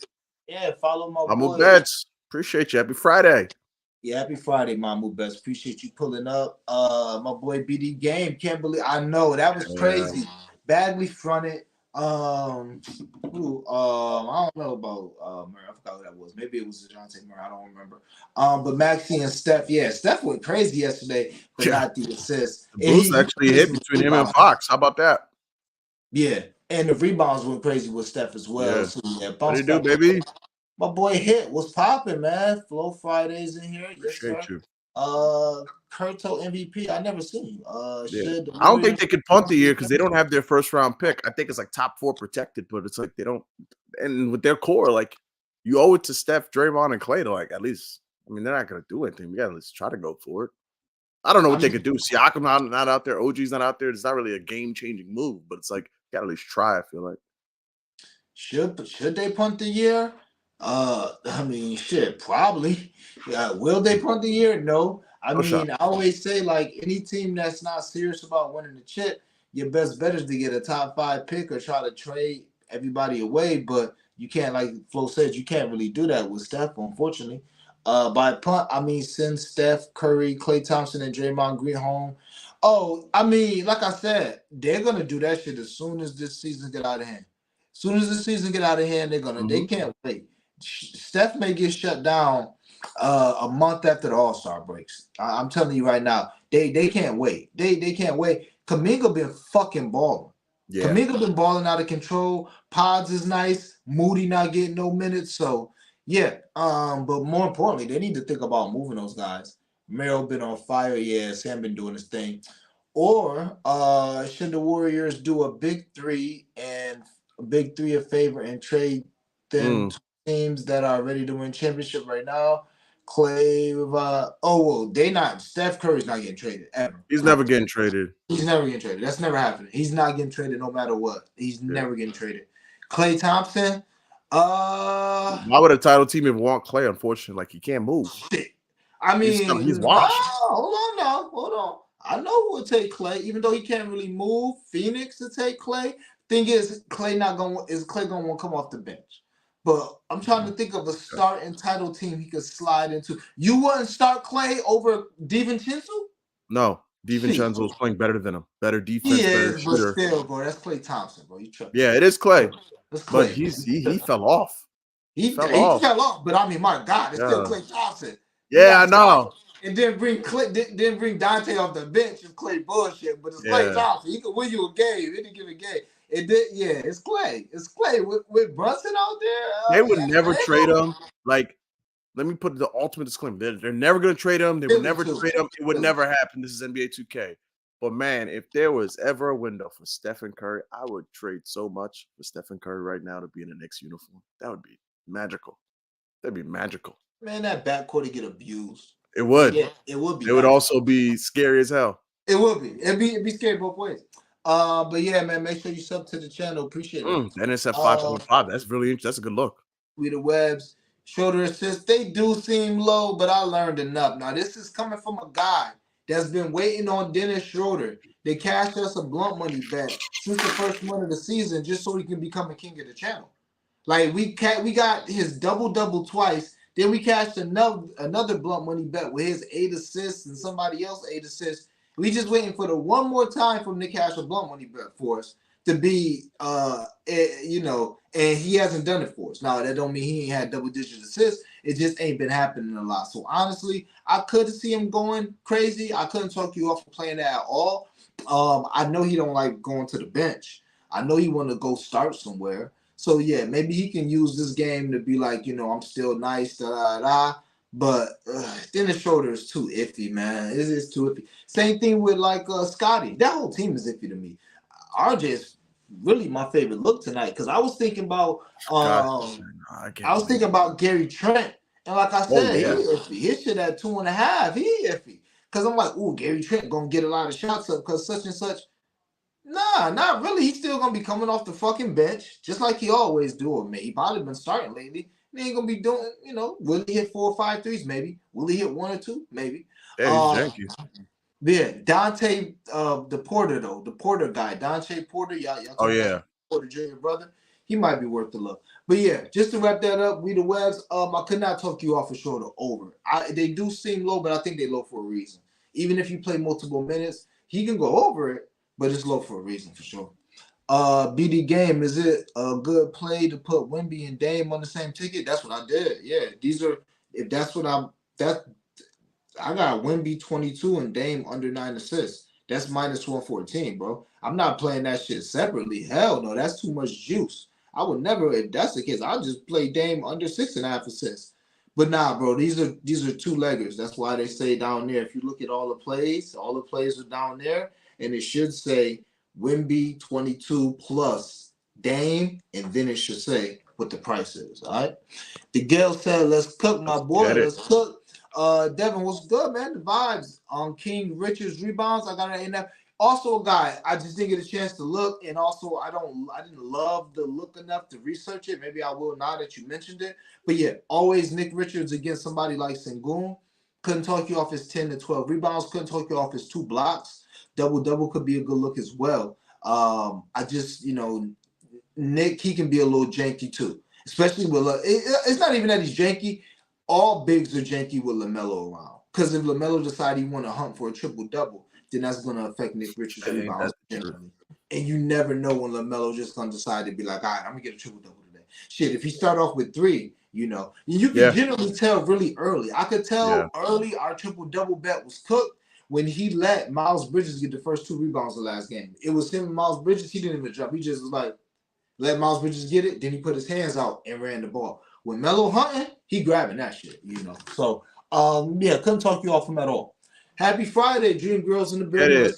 [SPEAKER 1] Yeah, follow my
[SPEAKER 2] Mamu
[SPEAKER 1] boy.
[SPEAKER 2] Bets. Appreciate you. Happy Friday.
[SPEAKER 1] Yeah, happy Friday, Mamu Bets. Appreciate you pulling up. My boy BD Game. Can't believe I know that was crazy. Badly fronted. I don't know about Murray. I forgot who that was. Maybe it was DeJounte Murray. I don't remember. But Maxey and Steph, yeah, Steph went crazy yesterday, but not the assist.
[SPEAKER 2] The boost actually hit between him and Fox. How about that?
[SPEAKER 1] Yeah, and the rebounds went crazy with Steph as well.
[SPEAKER 2] Yeah.
[SPEAKER 1] So yeah,
[SPEAKER 2] What do you do, baby?
[SPEAKER 1] My boy Hit, what's popping, man? Flow Fridays in here.
[SPEAKER 2] Appreciate you.
[SPEAKER 1] Kurto MVP. I never seen you.
[SPEAKER 2] I don't think they could punt the year because they don't have their first round pick. I think it's like top 4 protected, but it's like they don't. And with their core, like you owe it to Steph, Draymond, and Clay to like at least. I mean, they're not gonna do anything. We gotta at least try to go for it. I don't know what they could do. Siakam not out there. OG's not out there. It's not really a game changing move, but it's like you gotta at least try. I feel like.
[SPEAKER 1] Should they punt the year? I mean, shit, probably. Will they punt the year? No. I always say, like, any team that's not serious about winning the chip, your best bet is to get a top 5 pick or try to trade everybody away. But you can't, like Flo said, you can't really do that with Steph, unfortunately. By punt, I mean send Steph, Curry, Klay Thompson, and Draymond Green home. Oh, I mean, like I said, they're gonna do that shit as soon as this season get out of hand. As soon as the season get out of hand, they can't wait. Steph may get shut down a month after the All-Star breaks. I'm telling you right now, they can't wait. They can't wait. Kuminga been fucking balling. Yeah. Kuminga been balling out of control. Pods is nice. Moody not getting no minutes. So yeah. But more importantly, they need to think about moving those guys. Merrill been on fire. Yeah, Sam been doing his thing. Or should the Warriors do a big 3 and a big 3 a favor and trade them to teams that are ready to win championship right now? Clay with they not Steph Curry's not getting traded ever.
[SPEAKER 2] He's never getting traded.
[SPEAKER 1] He's never getting traded. That's never happening. He's not getting traded no matter what. He's never getting traded. Klay Thompson,
[SPEAKER 2] why would a title team even want Clay? Unfortunately, like he can't move.
[SPEAKER 1] Shit. I mean,
[SPEAKER 2] he's washed.
[SPEAKER 1] Hold on now. Hold on. I know who will take Clay, even though he can't really move. Phoenix to take Clay. Thing is, Clay gonna want to come off the bench. But I'm trying to think of a starting title team he could slide into. You wouldn't start Clay over DiVincenzo?
[SPEAKER 2] No, DiVincenzo is playing better than him. Better defense, better shooter.
[SPEAKER 1] But still, bro, that's Klay Thompson, bro. You trust?
[SPEAKER 2] Yeah, it is Clay.
[SPEAKER 1] That's Clay.
[SPEAKER 2] But he fell off.
[SPEAKER 1] He fell off. But I mean, my God, it's still Klay Thompson.
[SPEAKER 2] Yeah, I know.
[SPEAKER 1] And then bring Dante off the bench is Clay bullshit. But it's Klay Thompson. He could win you a game, any given game. It's Clay. It's Clay with Brunson out there.
[SPEAKER 2] They would never trade him. Like, let me put the ultimate disclaimer: they're never going to trade him. They would never trade him. It would never happen. This is NBA 2K. But man, if there was ever a window for Stephen Curry, I would trade so much for Stephen Curry right now to be in the Knicks uniform. That would be magical. That'd be magical.
[SPEAKER 1] Man, that backcourt would get abused.
[SPEAKER 2] It would.
[SPEAKER 1] Yeah, it would be.
[SPEAKER 2] It would also be scary as hell.
[SPEAKER 1] It would be. It'd be scary both ways. But yeah, man, make sure you sub to the channel. Appreciate it.
[SPEAKER 2] And it's at 5.5. That's really interesting. That's a good look.
[SPEAKER 1] We the Webs, shoulder assists, they do seem low, but I learned enough. Now, this is coming from a guy that's been waiting on Dennis Schroeder. They cashed us a blunt money bet since the first month of the season just so he can become a king of the channel. Like, we got his double-double twice. Then we cashed another blunt money bet with his 8 assists and somebody else 8 assists. We just waiting for the one more time from Nick Cash a blunt money bet for us to be, and he hasn't done it for us. Now, that don't mean he ain't had double-digit assists. It just ain't been happening a lot. So, honestly, I could see him going crazy. I couldn't talk you off of playing that at all. I know he don't like going to the bench. I know he want to go start somewhere. So, yeah, maybe he can use this game to be like, I'm still nice, da-da-da. But Dennis Schroeder is too iffy, man. It is too iffy. Same thing with, Scotty. That whole team is iffy to me. RJ is really my favorite look tonight because I was thinking about Gary Trent. And like I said, he iffy. His shit at 2.5. He iffy. Because I'm like, Gary Trent going to get a lot of shots up because such and such. Nah, not really. He's still going to be coming off the fucking bench just like he always do. Or maybe he probably been starting lately. He ain't going to be doing, will he hit 4 or 5 threes? Maybe. Will he hit 1 or 2? Maybe.
[SPEAKER 2] Yeah,
[SPEAKER 1] yeah, Dante, the Porter though, the Porter guy, Dante Porter, y'all Porter Jr. brother, he might be worth the look. But yeah, just to wrap that up, we the Webs. I could not talk you off for Schroeder over. They do seem low, but I think they low for a reason. Even if you play multiple minutes, he can go over it, but it's low for a reason for sure. BD Game, is it a good play to put Wemby and Dame on the same ticket? That's what I did. Yeah, I got Wemby 22 and Dame under 9 assists. That's minus 114, bro. I'm not playing that shit separately. Hell no, that's too much juice. I would never, if that's the case, I'll just play Dame under 6.5 assists. But nah, bro, these are 2-leggers. That's why they say down there, if you look at all the plays are down there, and it should say Wemby 22 plus Dame, and then it should say what the price is. All right. The Gale said, let's cook, my boy. Let's cook. Devin, what's good, man? The vibes on King Richards rebounds. I got it in there. Also, a guy, I just didn't get a chance to look, and also I didn't love the look enough to research it. Maybe I will now that you mentioned it. But yeah, always Nick Richards against somebody like Sengun. Couldn't talk you off his 10 to 12 rebounds. Couldn't talk you off his 2 blocks. Double could be a good look as well. I just, Nick, he can be a little janky too, especially with it's not even that he's janky. All bigs are janky with LaMelo around. Because if LaMelo decide he want to hunt for a triple-double, then that's going to affect Nick Richards' rebounds. And you never know when LaMelo just going to decide to be like, all right, I'm going to get a triple-double today. Shit, if he start off with 3, you can generally tell really early. I could tell early our triple-double bet was cooked when he let Miles Bridges get the first 2 rebounds the last game. It was him and Miles Bridges. He didn't even drop. He just was like, let Miles Bridges get it. Then he put his hands out and ran the ball. When Melo hunting, he grabbing that shit, So, couldn't talk you off him at all. Happy Friday, Dream Girls in the building.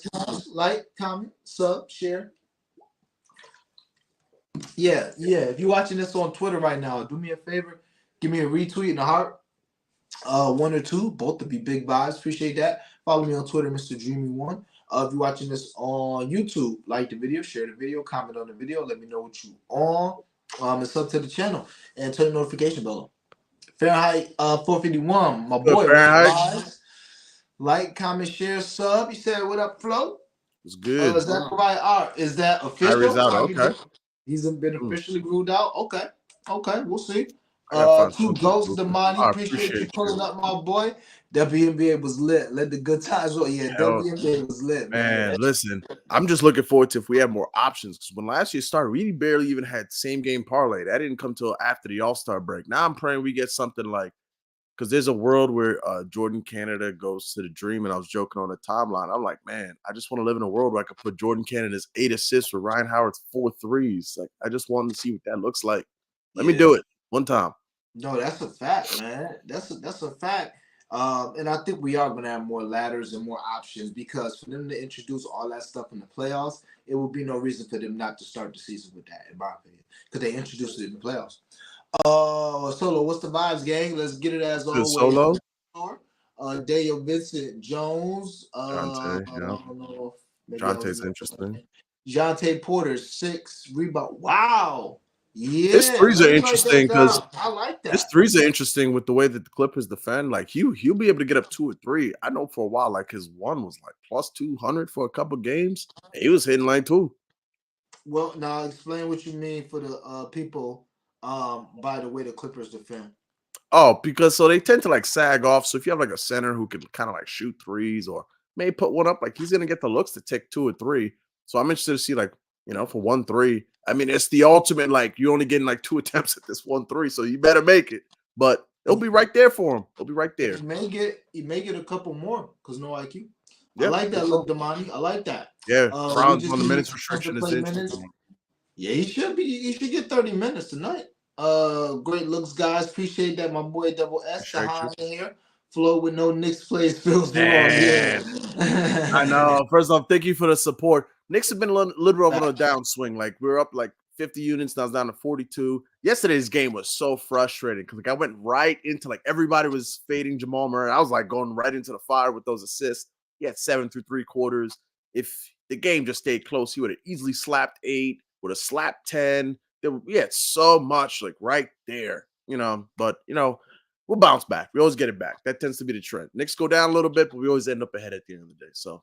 [SPEAKER 1] Like, comment, sub, share. Yeah. If you're watching this on Twitter right now, do me a favor. Give me a retweet and a heart. One or two, both to be big vibes. Appreciate that. Follow me on Twitter, Mr. Dreamy1. If you're watching this on YouTube, like the video, share the video, comment on the video, let me know what you on. And sub to the channel and turn the notification bell on. Fahrenheit 451, my
[SPEAKER 2] Good,
[SPEAKER 1] boy, what's the
[SPEAKER 2] Fahrenheit.
[SPEAKER 1] vibes? Like, comment, share, sub. You said what up, Flo?
[SPEAKER 2] It's good.
[SPEAKER 1] Is that right? Is that official?
[SPEAKER 2] Kyrie's out. Okay.
[SPEAKER 1] He's been officially ruled out. Okay. We'll see.
[SPEAKER 2] I gotta find
[SPEAKER 1] Two
[SPEAKER 2] something.
[SPEAKER 1] ghosts, Damani.
[SPEAKER 2] I
[SPEAKER 1] Appreciate you pulling
[SPEAKER 2] you.
[SPEAKER 1] up, my boy. WNBA was lit. Let the good times roll. Yeah,
[SPEAKER 2] Hell,
[SPEAKER 1] WNBA was lit, man.
[SPEAKER 2] listen, I'm just looking forward to if we have more options. Because when last year started, we barely even had same game parlay. That didn't come till after the All-Star break. Now I'm praying we get something like, because there's a world where Jordan Canada goes to the Dream, and I was joking on the timeline. I'm like, man, I just want to live in a world where I could put Jordan Canada's 8 assists with Ryan Howard's 4 threes. Like, I just wanted to see what that looks like. Let me do it one time.
[SPEAKER 1] No, that's a fact, man. That's a fact. And I think we are going to have more ladders and more options because for them to introduce all that stuff in the playoffs, it would be no reason for them not to start the season with that, in my opinion, because they introduced it in the playoffs. Solo, what's the vibes, gang? Let's get it as always.
[SPEAKER 2] Solo.
[SPEAKER 1] Daniel Vincent Jones.
[SPEAKER 2] Jonte's interesting.
[SPEAKER 1] Jonte Porter, 6 rebound. Wow. Yeah,
[SPEAKER 2] his threes are interesting because
[SPEAKER 1] I like that.
[SPEAKER 2] His threes are interesting with the way that the Clippers defend. Like he'll be able to get up 2 or 3. I know for a while, like his one was like plus 200 for a couple games. He was hitting like 2.
[SPEAKER 1] Well, now explain what you mean for the people. By the way, the Clippers defend.
[SPEAKER 2] Oh, because so they tend to like sag off. So if you have like a center who can kind of like shoot threes or maybe put one up, like he's gonna get the looks to take 2 or 3. So I'm interested to see like for 1 3. I mean, it's the ultimate, like, you're only getting like 2 attempts at this 1 3, so you better make it. But it'll be right there for him. It'll be right there.
[SPEAKER 1] He may get a couple more because no IQ. I like that look, Damani. I like that.
[SPEAKER 2] Yeah, Brown's on the minutes restriction is interesting.
[SPEAKER 1] Yeah, he should get 30 minutes tonight. Great looks, guys. Appreciate that, my boy Double S. In here. Flow with no Knicks plays feels wrong. Yeah.
[SPEAKER 2] I know. First off, thank you for the support. Knicks have been a little on a downswing. Like we were up like 50 units, now it's down to 42. Yesterday's game was so frustrating because like I went right into like everybody was fading Jamal Murray. I was like going right into the fire with those assists. He had 7 through 3 quarters. If the game just stayed close, he would have easily slapped 8, would have slapped 10. We had so much like right there, but we'll bounce back. We always get it back. That tends to be the trend. Knicks go down a little bit, but we always end up ahead at the end of the day. So,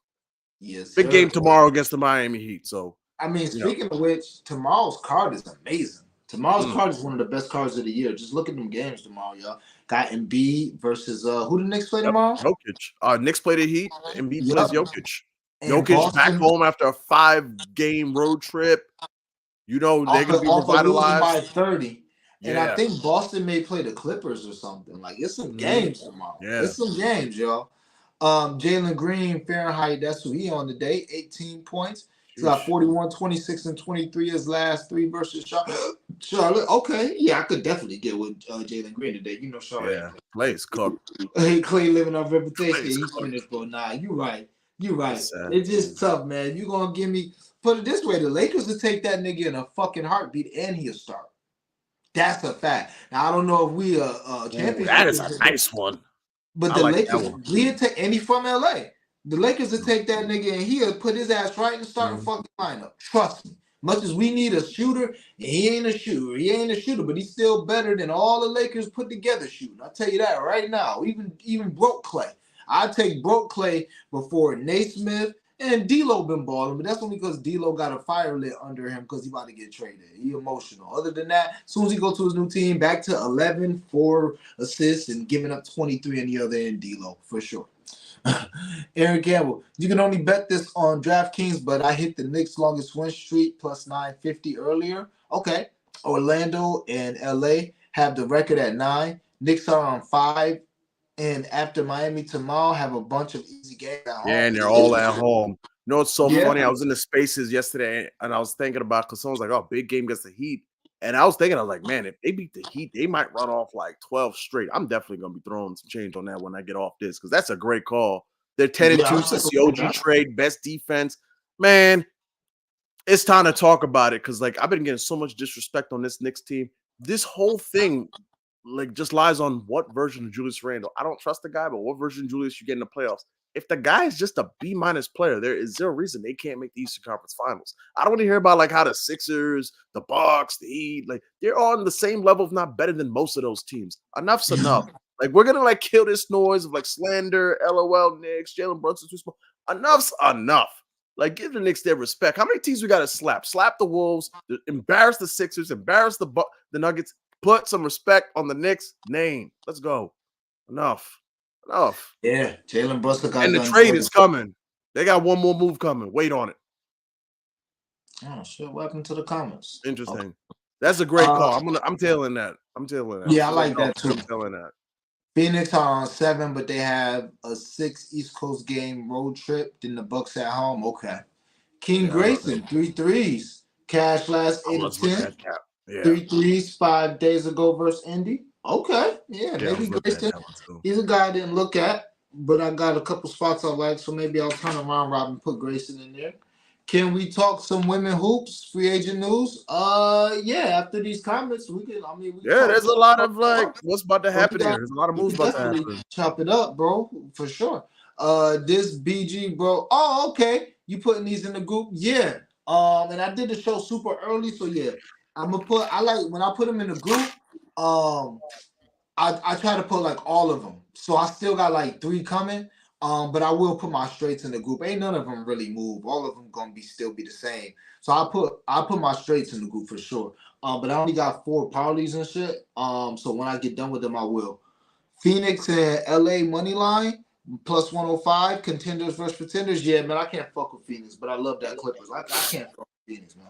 [SPEAKER 1] yes,
[SPEAKER 2] big game tomorrow against the Miami Heat. So,
[SPEAKER 1] I mean, speaking of which, tomorrow's card is amazing. Tomorrow's card is one of the best cards of the year. Just look at them games tomorrow, y'all. Got Embiid versus who the Knicks play tomorrow?
[SPEAKER 2] Jokic. Knicks play the Heat. Embiid plays Jokic. Jokic back home after a 5-game road trip. They're gonna be revitalized
[SPEAKER 1] by 30. And I think Boston may play the Clippers or something. Like it's some games tomorrow. Yeah. It's some games, y'all. Jalen Green, Fahrenheit, that's who he on today. 18 points. He's got 41, 26, and 23 his last 3 versus Charlotte. Okay. Yeah, I could definitely get with Jalen Green today. Charlotte.
[SPEAKER 2] Yeah, Clay's cooked.
[SPEAKER 1] Clay living off reputation. He's finished, bro. Nah, you right. It's just tough, man. You gonna give me put it this way, the Lakers will take that nigga in a fucking heartbeat and he'll start. That's a fact. Now I don't know if we champions.
[SPEAKER 2] That is a nice one.
[SPEAKER 1] But the Lakers, we'll take any from LA. The Lakers will take that nigga and he'll put his ass right in the starting fucking lineup. Trust me. Much as we need a shooter, and he ain't a shooter, but he's still better than all the Lakers put together shooting. I'll tell you that right now. Even broke Clay. I take broke Clay before Naismith and D'Lo been balling, but that's only because D'Lo got a fire lit under him because he about to get traded. He emotional. Other than that, as soon as he go to his new team, back to 11, 4 assists, and giving up 23 in the other end, D'Lo for sure. Aaron Campbell, you can only bet this on DraftKings, but I hit the Knicks' longest win streak plus 950 earlier. Okay, Orlando and LA have the record at 9. Knicks are on 5. And after Miami tomorrow, have a bunch of easy games at home.
[SPEAKER 2] Yeah, and they're all at home. It's so funny. I was in the spaces yesterday, and I was thinking about because someone's like, "Oh, big game against the Heat," and I was like, "Man, if they beat the Heat, they might run off like 12 straight." I'm definitely gonna be throwing some change on that when I get off this because that's a great call. They're 10-2 since the OG trade, best defense. Man, it's time to talk about it because like I've been getting so much disrespect on this Knicks team. This whole thing like just lies on what version of Julius Randle. I don't trust the guy, but what version of Julius you get in the playoffs? If the guy is just a B- player, there is zero reason they can't make the Eastern Conference Finals. I don't want to hear about like how the Sixers, the Bucks, the Heat, like they're on the same level, if not better than most of those teams. Enough's enough. Like we're gonna like kill this noise of like slander, LOL, Knicks, Jalen Brunson too small. Enough's enough. Like give the Knicks their respect. How many teams we got to slap? Slap the Wolves, embarrass the Sixers, embarrass the Nuggets. Put some respect on the Knicks name. Let's go. Enough.
[SPEAKER 1] Yeah, Jalen Brunson got
[SPEAKER 2] And the
[SPEAKER 1] done.
[SPEAKER 2] trade is coming. They got one more move coming. Wait on it.
[SPEAKER 1] Oh shit! What happened to the comments?
[SPEAKER 2] Interesting.
[SPEAKER 1] Okay.
[SPEAKER 2] That's a great call. I'm tailing that.
[SPEAKER 1] Yeah, I like that too.
[SPEAKER 2] I'm tailing that.
[SPEAKER 1] Phoenix are on 7, but they have a 6 East Coast game road trip. Then the Bucks at home. Okay. King Grayson, 3 threes. Cash last 8 of 10.
[SPEAKER 2] Yeah.
[SPEAKER 1] 3 threes 5 days ago versus Indy. Okay. Yeah, maybe Grayson. He's a guy I didn't look at, but I got a couple spots I like, so maybe I'll turn around, Rob, and put Grayson in there. Can we talk some women hoops, free agent news? Yeah, after these comments, we can,
[SPEAKER 2] there's a lot of like what's about to happen here. There's a lot of moves about to happen.
[SPEAKER 1] Chop it up, bro, for sure. This BG, bro. Oh, okay. You putting these in the group? Yeah. And I did the show super early, so yeah. I like when I put them in the group, I try to put like all of them. So I still got like 3 coming. But I will put my straights in the group. Ain't none of them really move. All of them gonna still be the same. So I put my straights in the group for sure. But I only got 4 parlays and shit. So when I get done with them, I will. Phoenix and LA money line plus 105. Contenders versus pretenders. Yeah, man, I can't fuck with Phoenix, but I love that Clippers. I can't fuck with Phoenix, man.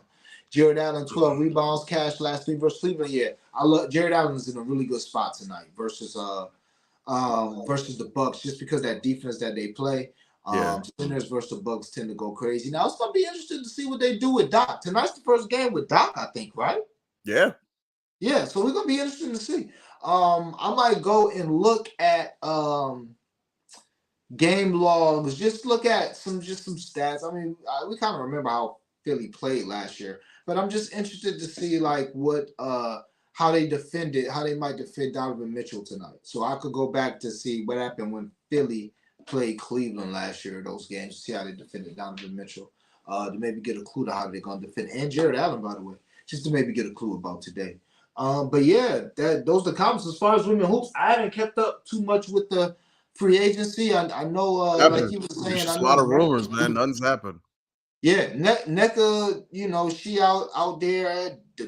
[SPEAKER 1] Jared Allen 12 rebounds. Cash last 3 versus Cleveland. Yeah, I love Jared Allen's in a really good spot tonight versus the Bucks, just because that defense that they play. Sinners versus the Bucks tend to go crazy. Now it's gonna be interesting to see what they do with Doc. Tonight's the first game with Doc, I think, right?
[SPEAKER 2] Yeah.
[SPEAKER 1] So we're gonna be interesting to see. I might go and look at game logs, just look at some stats. I mean, we kind of remember how Philly played last year, but I'm just interested to see like what how they might defend Donovan Mitchell tonight. So I could go back to see what happened when Philly played Cleveland last year, those games, to see how they defended Donovan Mitchell. To maybe get a clue to how they're going to defend. And Jared Allen, by the way, just to maybe get a clue about today. But yeah, those are the comments. As far as women hoops, I haven't kept up too much with the free agency. I know, like you were saying,
[SPEAKER 2] a lot of rumors, man. Nothing's happened.
[SPEAKER 1] Yeah, Nneka, she out there at the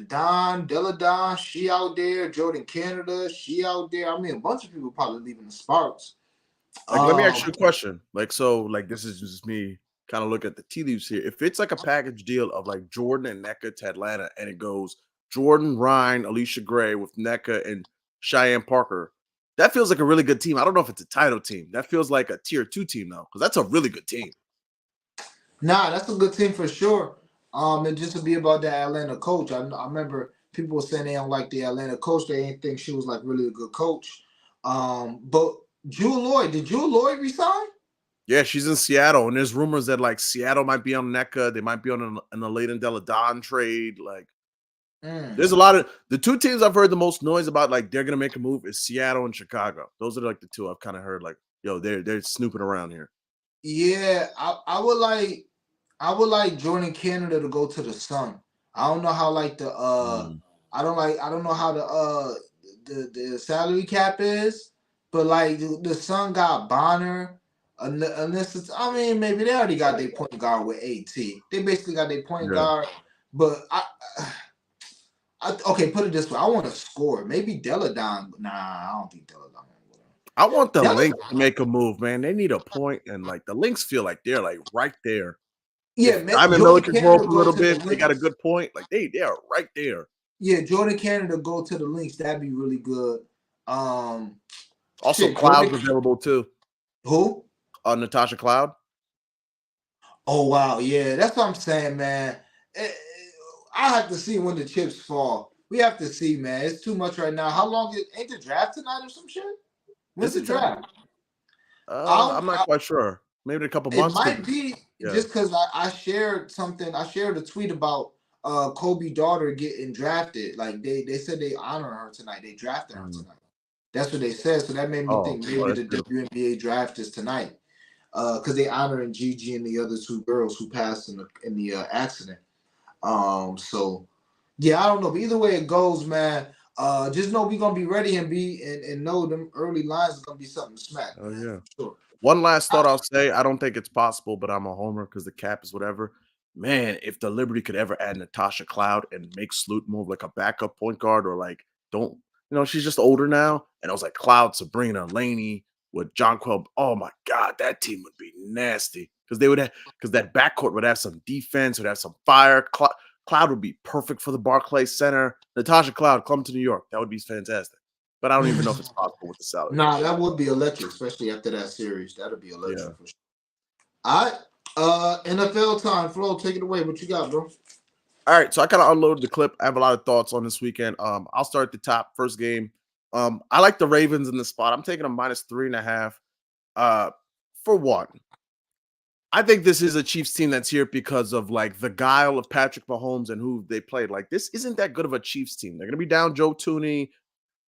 [SPEAKER 1] Della Don, she out there. Jordan Canada, she out there. I mean, a bunch of people probably leaving the Sparks.
[SPEAKER 2] Like, let me ask you a question. Like, so, like, this is just me kind of look at the tea leaves here. If it's like a package deal of like Jordan and Nneka to Atlanta, and it goes Jordan, Ryan, Alicia Gray with Nneka and Cheyenne Parker, that feels like a really good team. I don't know if it's a title team. That feels like a tier 2 team though, because that's a really good team.
[SPEAKER 1] Nah, that's a good team for sure. And just to be about the Atlanta coach, I remember people were saying they don't like the Atlanta coach. They didn't think she was like really a good coach. But Jewel Lloyd, did Jewel Lloyd resign?
[SPEAKER 2] Yeah, she's in Seattle, and there's rumors that like Seattle might be on Nneka. They might be on an Alayden Della Don trade. Like, there's a lot of the 2 teams I've heard the most noise about. Like, they're gonna make a move is Seattle and Chicago. Those are like the 2 I've kind of heard. Like, yo, they're snooping around here.
[SPEAKER 1] Yeah, I would like Jordan Canada to go to the Sun. I don't know how like the I don't know how the salary cap is, but like the Sun got Bonner. Unless it's, I mean, maybe they already got their point guard with AT. They basically got their point guard, but okay, put it this way. I want to score. Maybe Della Don. Nah, I don't think Della Don.
[SPEAKER 2] I want the Lynx to make a move, man. They need a point, and like the Lynx feel like they're like right there.
[SPEAKER 1] Yeah,
[SPEAKER 2] Diamond Miller can grow up a little bit. They got a good point. Like they are right there.
[SPEAKER 1] Yeah, Jordan Canada go to the Lynx. That'd be really good.
[SPEAKER 2] Also, Cloud's available too.
[SPEAKER 1] Who?
[SPEAKER 2] Natasha Cloud.
[SPEAKER 1] Oh wow, yeah, that's what I'm saying, man. I have to see when the chips fall. We have to see, man. It's too much right now. How long ain't the draft tonight or some shit? When's the draft?
[SPEAKER 2] I'm not quite sure. Maybe a couple months.
[SPEAKER 1] It might be just because I shared something. I shared a tweet about Kobe daughter getting drafted. Like they said they honor her tonight. They drafted her
[SPEAKER 2] Mm.
[SPEAKER 1] tonight. That's what they said. So that made me think
[SPEAKER 2] Oh,
[SPEAKER 1] maybe
[SPEAKER 2] that's
[SPEAKER 1] the
[SPEAKER 2] beautiful.
[SPEAKER 1] WNBA draft is tonight. Because they honoring Gigi and the other two girls who passed in the accident. So yeah, I don't know. But either way it goes, man. Just know we're gonna be ready and know them early lines is gonna be something to smack,
[SPEAKER 2] Oh
[SPEAKER 1] man,
[SPEAKER 2] yeah.
[SPEAKER 1] for sure.
[SPEAKER 2] One last thought I'll say. I don't think it's possible, but I'm a homer because the cap is whatever. Man, if the Liberty could ever add Natasha Cloud and make Sloot more of like a backup point guard, or like don't she's just older now. And I was like Cloud, Sabrina, Laney with John Quell. Oh my god, that team would be nasty. Because they would have because that backcourt would have some defense, would have some fire. Cloud would be perfect for the Barclays Center. Natasha Cloud, come to New York. That would be fantastic. But I don't even know if it's possible with the salary cap.
[SPEAKER 1] Nah, that would be electric, especially after that series. That'd be
[SPEAKER 2] Yeah.
[SPEAKER 1] electric for sure. All right. NFL time. Flo, take it away. What you got, bro?
[SPEAKER 2] All right, so I kind of unloaded the clip. I have a lot of thoughts on this weekend. I'll start at the top. First game. I like the Ravens in the spot. I'm taking a -3.5. Uh, for one, I think this is a Chiefs team that's here because of like the guile of Patrick Mahomes and who they played. Like this isn't that good of a Chiefs team. They're gonna be down Joe Tooney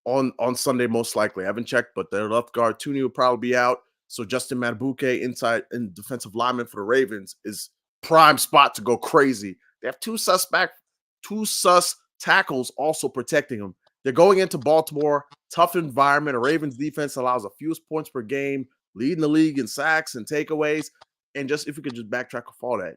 [SPEAKER 2] on Sunday most likely. I haven't checked, but their left guard Tooney will probably be out. So Justin Madubuike, inside and defensive lineman for the Ravens, is prime spot to go crazy. They have two sus tackles also protecting them. They're going into Baltimore, tough environment. A Ravens defense allows a fewest points per game, leading the league in sacks and takeaways. And just if we could just backtrack off all that,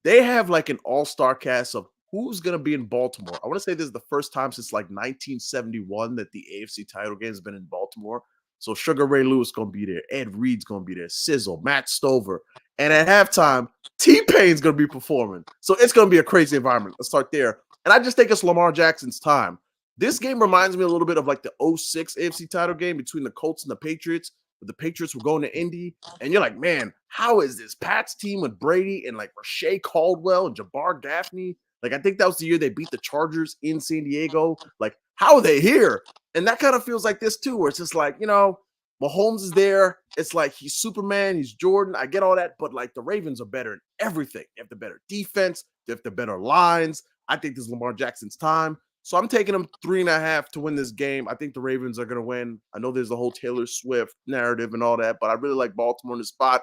[SPEAKER 2] they have like an all-star cast of who's going to be in Baltimore. I want to say this is the first time since like 1971 that the AFC title game has been in Baltimore. So Sugar Ray Lewis going to be there. Ed Reed's going to be there. Sizzle, Matt Stover. And at halftime, T-Pain's going to be performing. So it's going to be a crazy environment. Let's start there. And I just think it's Lamar Jackson's time. This game reminds me a little bit of like the 06 AFC title game between the Colts and the Patriots. The Patriots were going to Indy, and you're like, man, how is this Pats team with Brady and like Rashae Caldwell and Jabbar Gaffney? Like, I think that was the year they beat the Chargers in San Diego. Like, how are they here? And that kind of feels like this too, where it's just like, Mahomes is there. It's like he's Superman, he's Jordan. I get all that, but like the Ravens are better in everything. They have the better defense, they have the better lines. I think this is Lamar Jackson's time. So I'm taking them 3.5 to win this game. I think the Ravens are going to win. I know there's the whole Taylor Swift narrative and all that, but I really like Baltimore in the spot.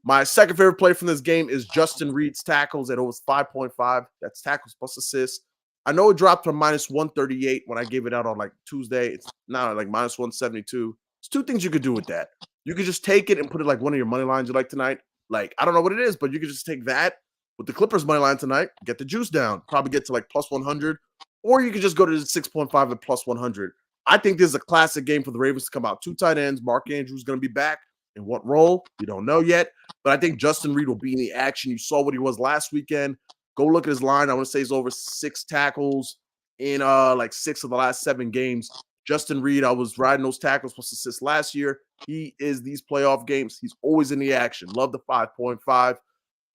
[SPEAKER 2] My second favorite play from this game is Justin Reed's tackles at over 5.5. That's tackles plus assists. I know it dropped from -138 when I gave it out on like Tuesday. It's now like -172. There's two things you could do with that. You could just take it and put it like one of your money lines you like tonight. Like, I don't know what it is, but you could just take that with the Clippers money line tonight, get the juice down, probably get to like +100, or you could just go to the 6.5 at +100. I think this is a classic game for the Ravens to come out. Two tight ends. Mark Andrews going to be back. In what role? We don't know yet. But I think Justin Reed will be in the action. You saw what he was last weekend. Go look at his line. I want to say he's over 6 tackles in like 6 of the last 7 games. Justin Reed, I was riding those tackles plus assists last year. He is these playoff games. He's always in the action. Love the 5.5.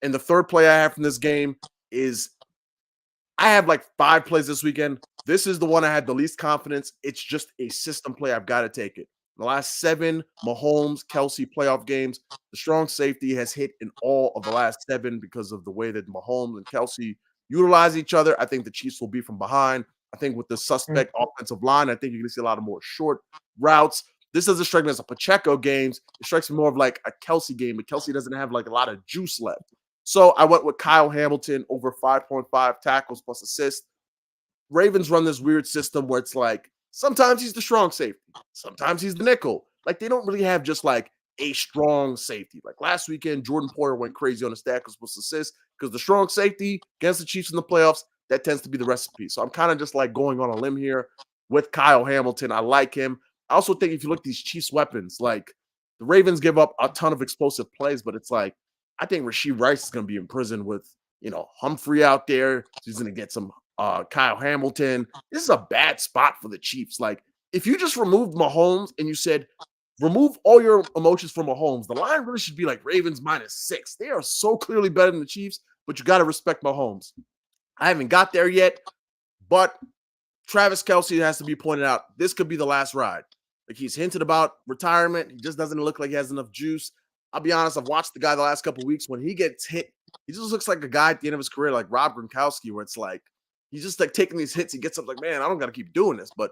[SPEAKER 2] And the third play I have from this game is I have like 5 plays this weekend. This is the one I had the least confidence. It's just a system play. I've got to take it. The last 7 Mahomes, Kelsey playoff games, the strong safety has hit in all of the last 7 because of the way that Mahomes and Kelsey utilize each other. I think the Chiefs will be from behind. I think with the suspect offensive line, I think you're going to see a lot of more short routes. This doesn't strike me as a Pacheco game. It strikes me more of like a Kelsey game, but Kelsey doesn't have like a lot of juice left. So I went with Kyle Hamilton over 5.5 tackles plus assists. Ravens run this weird system where it's like sometimes he's the strong safety, sometimes he's the nickel. Like they don't really have just like a strong safety. Like last weekend, Jordan Poyer went crazy on the tackles plus assists because the strong safety against the Chiefs in the playoffs, that tends to be the recipe. So I'm kind of just like going on a limb here with Kyle Hamilton. I like him. I also think if you look at these Chiefs weapons, like the Ravens give up a ton of explosive plays, but it's like I think Rashee Rice is going to be in prison with, Humphrey out there. He's going to get some Kyle Hamilton. This is a bad spot for the Chiefs. Like, if you just removed Mahomes and you said, remove all your emotions from Mahomes, the line really should be like Ravens -6. They are so clearly better than the Chiefs, but you got to respect Mahomes. I haven't got there yet, but Travis Kelce has to be pointed out. This could be the last ride. Like, he's hinted about retirement. He just doesn't look like he has enough juice. I'll be honest, I've watched the guy the last couple of weeks. When he gets hit, he just looks like a guy at the end of his career, like Rob Gronkowski, where it's like he's just like taking these hits. He gets up like, man, I don't got to keep doing this. But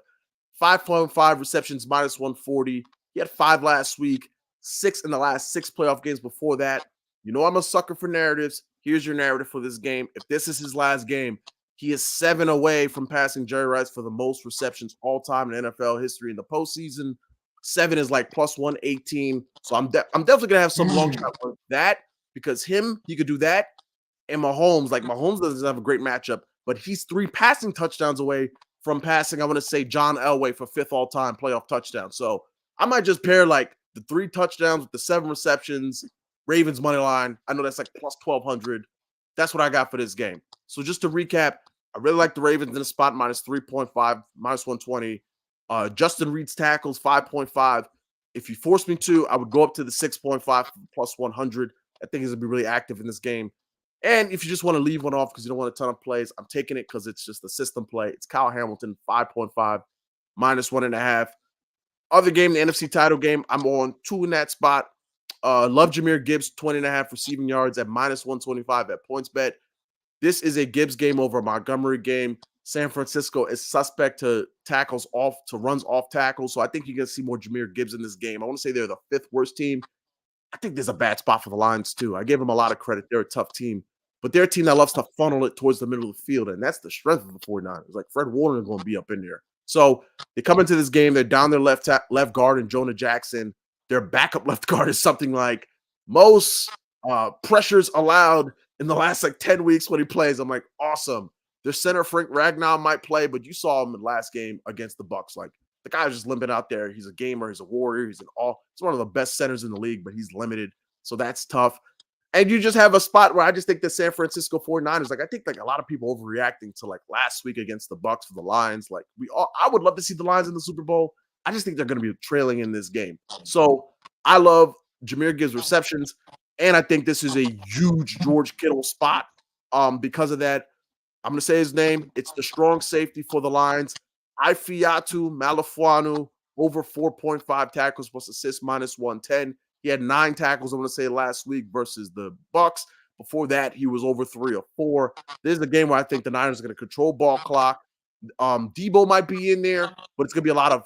[SPEAKER 2] 5.5 receptions, minus 140. He had 5 last week, 6 in the last 6 playoff games before that. You know I'm a sucker for narratives. Here's your narrative for this game. If this is his last game, he is 7 away from passing Jerry Rice for the most receptions all time in NFL history in the postseason. 7 is like plus 118. So I'm definitely gonna have some long shot with that because he could do that. And Mahomes doesn't have a great matchup, but he's 3 passing touchdowns away from passing. I want to say John Elway for 5th all time playoff touchdown. So I might just pair like the 3 touchdowns with the 7 receptions. Ravens money line. I know that's like plus 1,200. That's what I got for this game. So just to recap, I really like the Ravens in the spot minus 3.5, minus 120. Justin Reed's tackles 5.5. If you force me to, I would go up to the 6.5 plus 100. I think he's gonna be really active in this game. And if you just want to leave one off because you don't want a ton of plays, I'm taking it because it's just a system play. It's Kyle Hamilton 5.5, minus 1.5. Other game, the NFC title game, I'm on 2 in that spot. Love Jahmyr Gibbs 20.5 receiving yards at minus 125 at PointsBet. This is a Gibbs game over a Montgomery game. San Francisco is suspect to runs off tackles. So I think you're going to see more Jahmyr Gibbs in this game. I want to say they're the 5th worst team. I think there's a bad spot for the Lions too. I give them a lot of credit. They're a tough team, but they're a team that loves to funnel it towards the middle of the field. And that's the strength of the 49ers. Like Fred Warner is going to be up in there. So they come into this game. They're down their left guard and Jonah Jackson. Their backup left guard is something like most pressures allowed in the last like 10 weeks when he plays. I'm like, awesome. Their center Frank Ragnow might play, but you saw him in the last game against the Bucs. Like the guy was just limping out there. He's a gamer. He's a warrior. He's one of the best centers in the league, but he's limited. So that's tough. And you just have a spot where I just think the San Francisco 49ers, like I think like a lot of people overreacting to like last week against the Bucs for the Lions. Like I would love to see the Lions in the Super Bowl. I just think they're going to be trailing in this game. So I love Jahmyr Gibbs receptions. And I think this is a huge George Kittle spot. Because of that, I'm going to say his name. It's the strong safety for the Lions. Ifeatu Melifonwu over 4.5 tackles plus assists minus 110. He had 9 tackles, I'm going to say, last week versus the Bucs. Before that, he was over 3 or 4. This is the game where I think the Niners are going to control ball clock. Debo might be in there, but it's going to be a lot of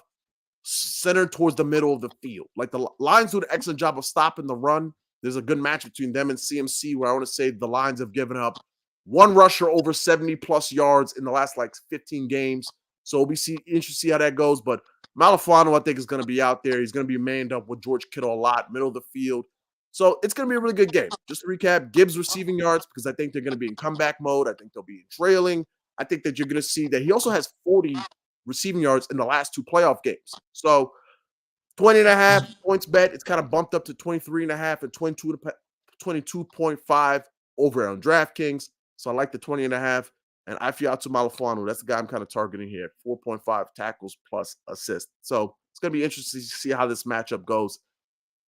[SPEAKER 2] centered towards the middle of the field. Like the Lions do an excellent job of stopping the run. There's a good match between them and CMC where I want to say the Lions have given up 1 rusher over 70-plus yards in the last like 15 games. So we'll be interested to see how that goes. But Melifonwu, I think, is going to be out there. He's going to be manned up with George Kittle a lot, middle of the field. So it's going to be a really good game. Just to recap, Gibbs receiving yards because I think they're going to be in comeback mode. I think they'll be trailing. I think that you're going to see that he also has 40 receiving yards in the last 2 playoff games. So 20.5 points bet. It's kind of bumped up to 23.5 and 22.5 over on DraftKings. So I like the 20.5. And Ifeatu Melifonwu, that's the guy I'm kind of targeting here. 4.5 tackles plus assists. So it's going to be interesting to see how this matchup goes.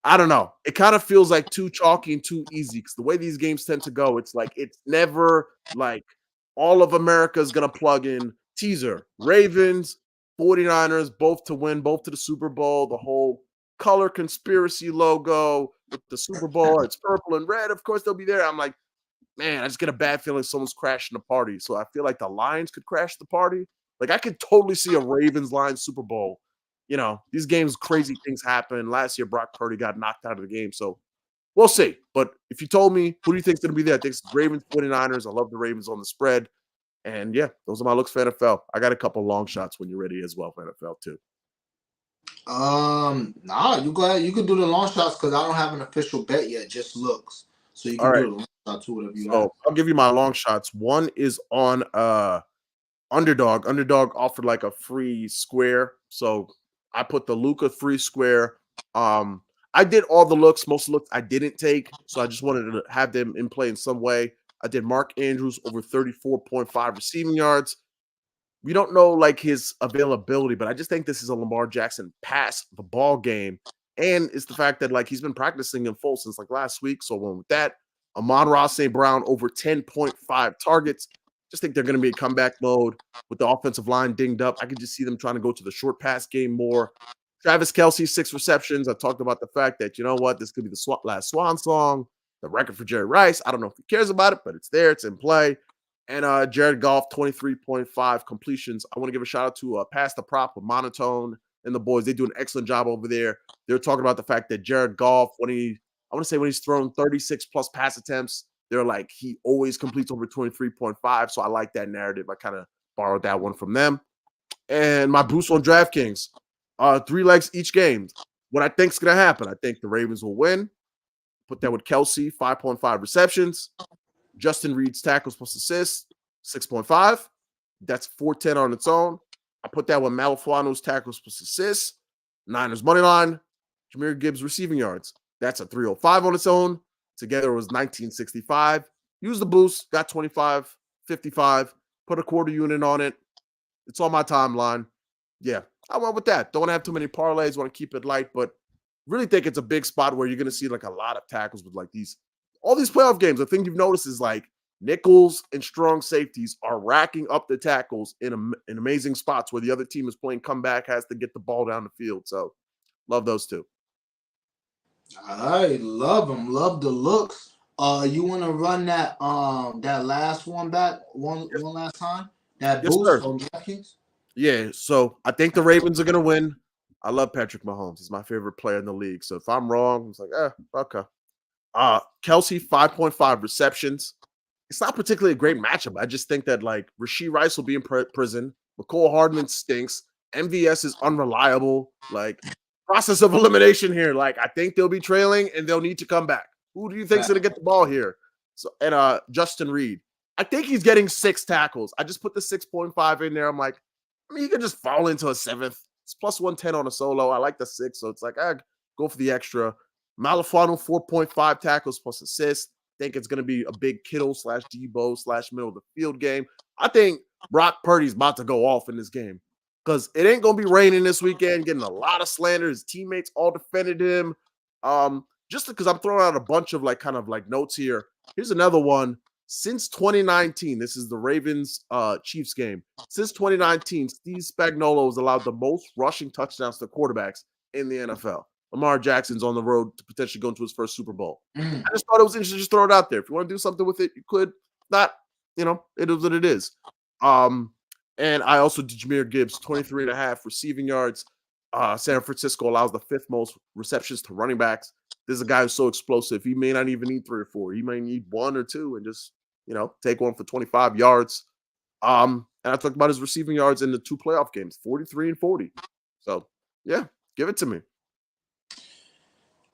[SPEAKER 2] I don't know. It kind of feels like too chalky and too easy because the way these games tend to go, it's like it's never like all of America is going to plug in teaser. Ravens, 49ers, both to win, both to the Super Bowl, the whole color conspiracy logo with the Super Bowl. It's purple and red. Of course, they'll be there. I'm like, man, I just get a bad feeling someone's crashing the party. So I feel like the Lions could crash the party. Like I could totally see a Ravens-Lions Super Bowl. You know, these games, crazy things happen. Last year, Brock Purdy got knocked out of the game. So we'll see. But if you told me, who do you think's going to be there? I think it's Ravens, 49ers. I love the Ravens on the spread. And yeah, those are my looks for NFL. I got a couple long shots when you're ready as well for NFL too.
[SPEAKER 1] Nah, you go ahead. You can do the long shots because I don't have an official bet yet, just looks. So you can do the long shot too, whatever you like.
[SPEAKER 2] I'll give you my long shots. One is on Underdog. Underdog offered like a free square. So I put the Luka free square. I did all the looks. Most of the looks I didn't take. So I just wanted to have them in play in some way. I did Mark Andrews over 34.5 receiving yards. We don't know like his availability, but I just think this is a Lamar Jackson pass the ball game. And it's the fact that like he's been practicing in full since like last week. So when with that, Amon-Ra St. Brown over 10.5 targets. Just think they're going to be in comeback mode with the offensive line dinged up. I could just see them trying to go to the short pass game more. Travis Kelce, 6 receptions. I talked about the fact that, you know what, this could be the last Swan song, the record for Jerry Rice. I don't know if he cares about it, but it's there. It's in play. And Jared Goff, 23.5 completions. I want to give a shout out to Pass the Prop with Monotone and the boys. They do an excellent job over there. They're talking about the fact that Jared Goff, when he's thrown 36 plus pass attempts, they're like, he always completes over 23.5. So I like that narrative. I kind of borrowed that one from them. And my boost on DraftKings, 3 legs each game. What I think is going to happen, I think the Ravens will win. Put that with Kelce, 5.5 receptions. Justin Reed's tackles plus assists, 6.5. That's 410 on its own. I put that with Malifuano's tackles plus assists, Niners money line. Jahmyr Gibbs receiving yards. That's a 305 on its own. Together it was 1965. Use the boost, got 25.55. Put a quarter unit on it. It's on my timeline. Yeah, I went with that. Don't have too many parlays. Want to keep it light, but really think it's a big spot where you're going to see like a lot of tackles with like all these playoff games. The thing you've noticed is like nickels and strong safeties are racking up the tackles in amazing spots where the other team is playing comeback, has to get the ball down the field. So love those two.
[SPEAKER 1] I love them. Love the looks. You want to run that last one back one last time? That
[SPEAKER 2] Yes,
[SPEAKER 1] boost
[SPEAKER 2] sir.
[SPEAKER 1] from DraftKings?
[SPEAKER 2] Yeah, so I think the Ravens are going to win. I love Patrick Mahomes. He's my favorite player in the league. So if I'm wrong, it's like, okay. Kelce, 5.5 receptions. It's not particularly a great matchup. I just think that like Rashee Rice will be in prison. McCole Hardman stinks. MVS is unreliable. Like process of elimination here. Like I think they'll be trailing and they'll need to come back. Who do you think's going to get the ball here? So and Justin Reed. I think he's getting 6 tackles. I just put the 6.5 in there. I'm like, he could just fall into a 7th. It's plus 110 on a solo. I like the 6, so it's like, go for the extra. Malifuano, 4.5 tackles plus assists. Think it's going to be a big Kittle / Debo / middle of the field game. I think Brock Purdy's about to go off in this game because it ain't going to be raining this weekend, getting a lot of slander. His teammates all defended him. Just because I'm throwing out a bunch of like kind of like notes here. Here's another one. Since 2019, this is the Ravens Chiefs game. Since 2019, Steve Spagnuolo has allowed the most rushing touchdowns to quarterbacks in the NFL. Lamar Jackson's on the road to potentially go into his first Super Bowl. I just thought it was interesting to just throw it out there. If you want to do something with it, you could. Not, it is what it is. And I also did Jahmyr Gibbs, 23.5 receiving yards. San Francisco allows the 5th most receptions to running backs. This is a guy who's so explosive. He may not even need 3 or 4. He may need 1 or 2 and just, take one for 25 yards. And I talked about his receiving yards in the 2 playoff games, 43 and 40. So, yeah, give it to me.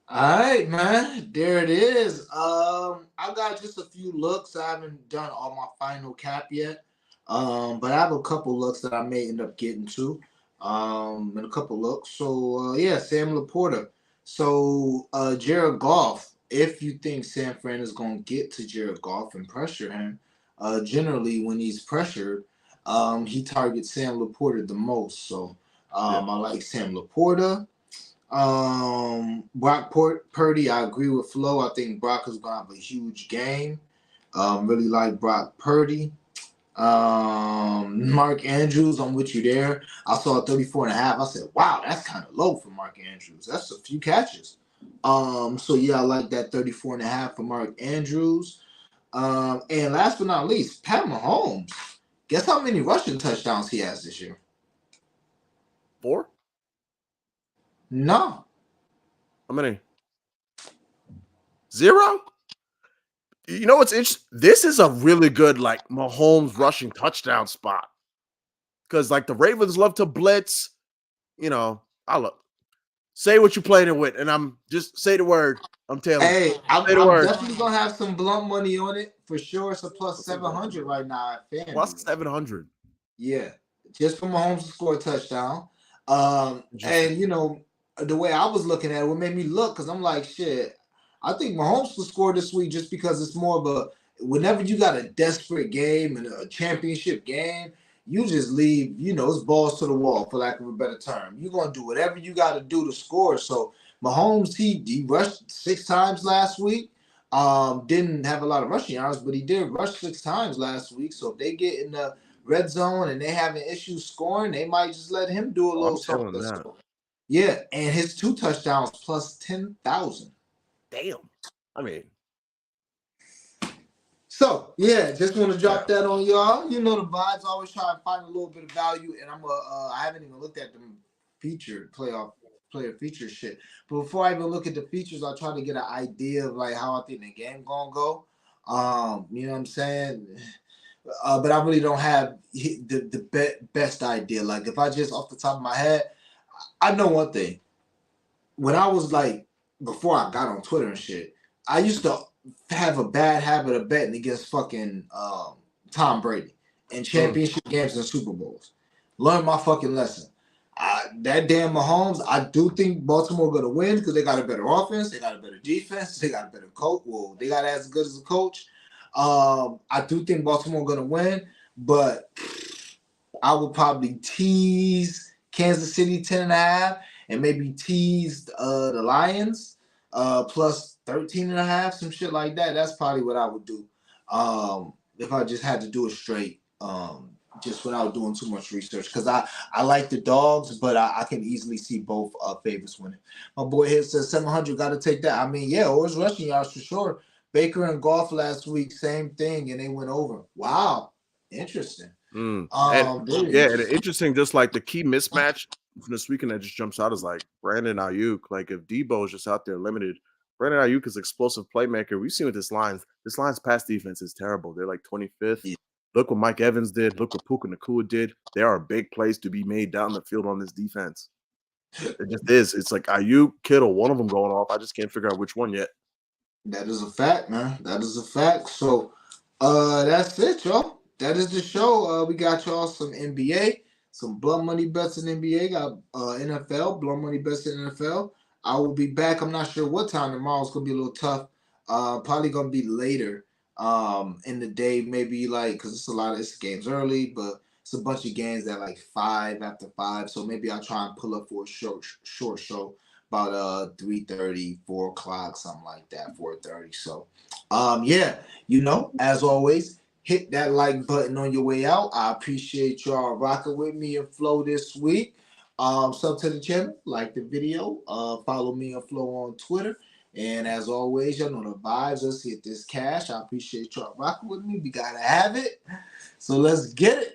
[SPEAKER 1] All right, man. There it is. I got just a few looks. I haven't done all my final cap yet. But I have a couple looks that I may end up getting to. And a couple looks. So Sam Laporta. So Jared Goff, if you think San Fran is gonna get to Jared Goff and pressure him, generally when he's pressured, he targets Sam Laporta the most. So I like Sam Laporta. Brock Purdy, I agree with Flo. I think Brock is gonna have a huge game. Really like Brock Purdy. Mark Andrews, I'm with you there. I saw 34.5. I said, wow, that's kind of low for Mark Andrews. That's a few catches. So yeah, I like that 34.5 for Mark Andrews. And last but not least, Pat Mahomes. Guess how many rushing touchdowns he has this year?
[SPEAKER 2] 4?
[SPEAKER 1] No.
[SPEAKER 2] How many? 0? You know what's interesting? This is a really good like Mahomes rushing touchdown spot because like the Ravens love to blitz. I look. Say what you're playing it with, and I'm just say the word. I'm telling you.
[SPEAKER 1] Hey, I'm definitely gonna have some blunt money on it for sure. It's a plus 700 right now at FanDuel.
[SPEAKER 2] Plus 700.
[SPEAKER 1] Yeah, just for Mahomes to score a touchdown. And the way I was looking at it, what made me look, because I'm like, shit, I think Mahomes will score this week just because it's more of a, whenever you got a desperate game and a championship game, you just leave, it's balls to the wall, for lack of a better term. You're going to do whatever you got to do to score. So Mahomes, he rushed 6 times last week. Didn't have a lot of rushing yards, but he did rush 6 times last week. So if they get in the red zone and they having issues scoring, they might just let him do a little something. So, Yeah, and his 2 touchdowns plus 10,000.
[SPEAKER 2] Damn. I mean,
[SPEAKER 1] So yeah, just want to drop
[SPEAKER 2] yeah.
[SPEAKER 1] that on y'all. You know the vibes. Always try and find a little bit of value, and I haven't even looked at the featured player feature shit. But before I even look at the features, I try to get an idea of like how I think the game gonna go. You know what I'm saying? But I really don't have the best idea. Like if I just off the top of my head, I know one thing. When I was like before I got on Twitter and shit, I used to have a bad habit of betting against fucking Tom Brady in championship games and Super Bowls. Learn my fucking lesson. That damn Mahomes, I do think Baltimore gonna win because they got a better offense, they got a better defense, they got a better coach. Well, they got as good as a coach. I do think Baltimore gonna win, but I would probably tease Kansas City 10.5 and maybe tease the Lions plus 13.5, some shit like that. That's probably what I would do if I just had to do it straight, just without doing too much research. Because I like the dogs, but I can easily see both favorites winning. My boy here says 700, got to take that. I mean, yeah, always rushing yards for sure. Baker and Goff last week, same thing, and they went over. Wow, interesting.
[SPEAKER 2] And
[SPEAKER 1] Interesting.
[SPEAKER 2] interesting, just like the key mismatch from this weekend that just jumps out is like Brandon Ayuk. Like if Debo is just out there limited, Brandon Ayuk is explosive playmaker. We've seen with this Lions pass defense is terrible. They're like 25th.
[SPEAKER 1] Yeah.
[SPEAKER 2] Look what Mike Evans did. Look what Puka Nacua did. There are big plays to be made down the field on this defense. It just is. It's like Ayuk, Kittle, one of them going off. I just can't figure out which one yet.
[SPEAKER 1] That is a fact, man. That is a fact. So that's it, y'all. That is the show. We got y'all some NBA, some blood money bets in NBA, got NFL, blood money bets in NFL. I will be back. I'm not sure what time tomorrow. It's gonna be a little tough. Probably gonna be later in the day, maybe like because it's games early, but it's a bunch of games that like 5 after 5. So maybe I'll try and pull up for a short show about 3:30, 4 o'clock, something like that, 4:30. So yeah, as always, hit that like button on your way out. I appreciate y'all rocking with me and Flo this week. Sub to the channel, like the video, follow me and Flo on Twitter. And as always, y'all know the vibes. Let's hit this cash. I appreciate y'all rocking with me. We gotta have it. So let's get it.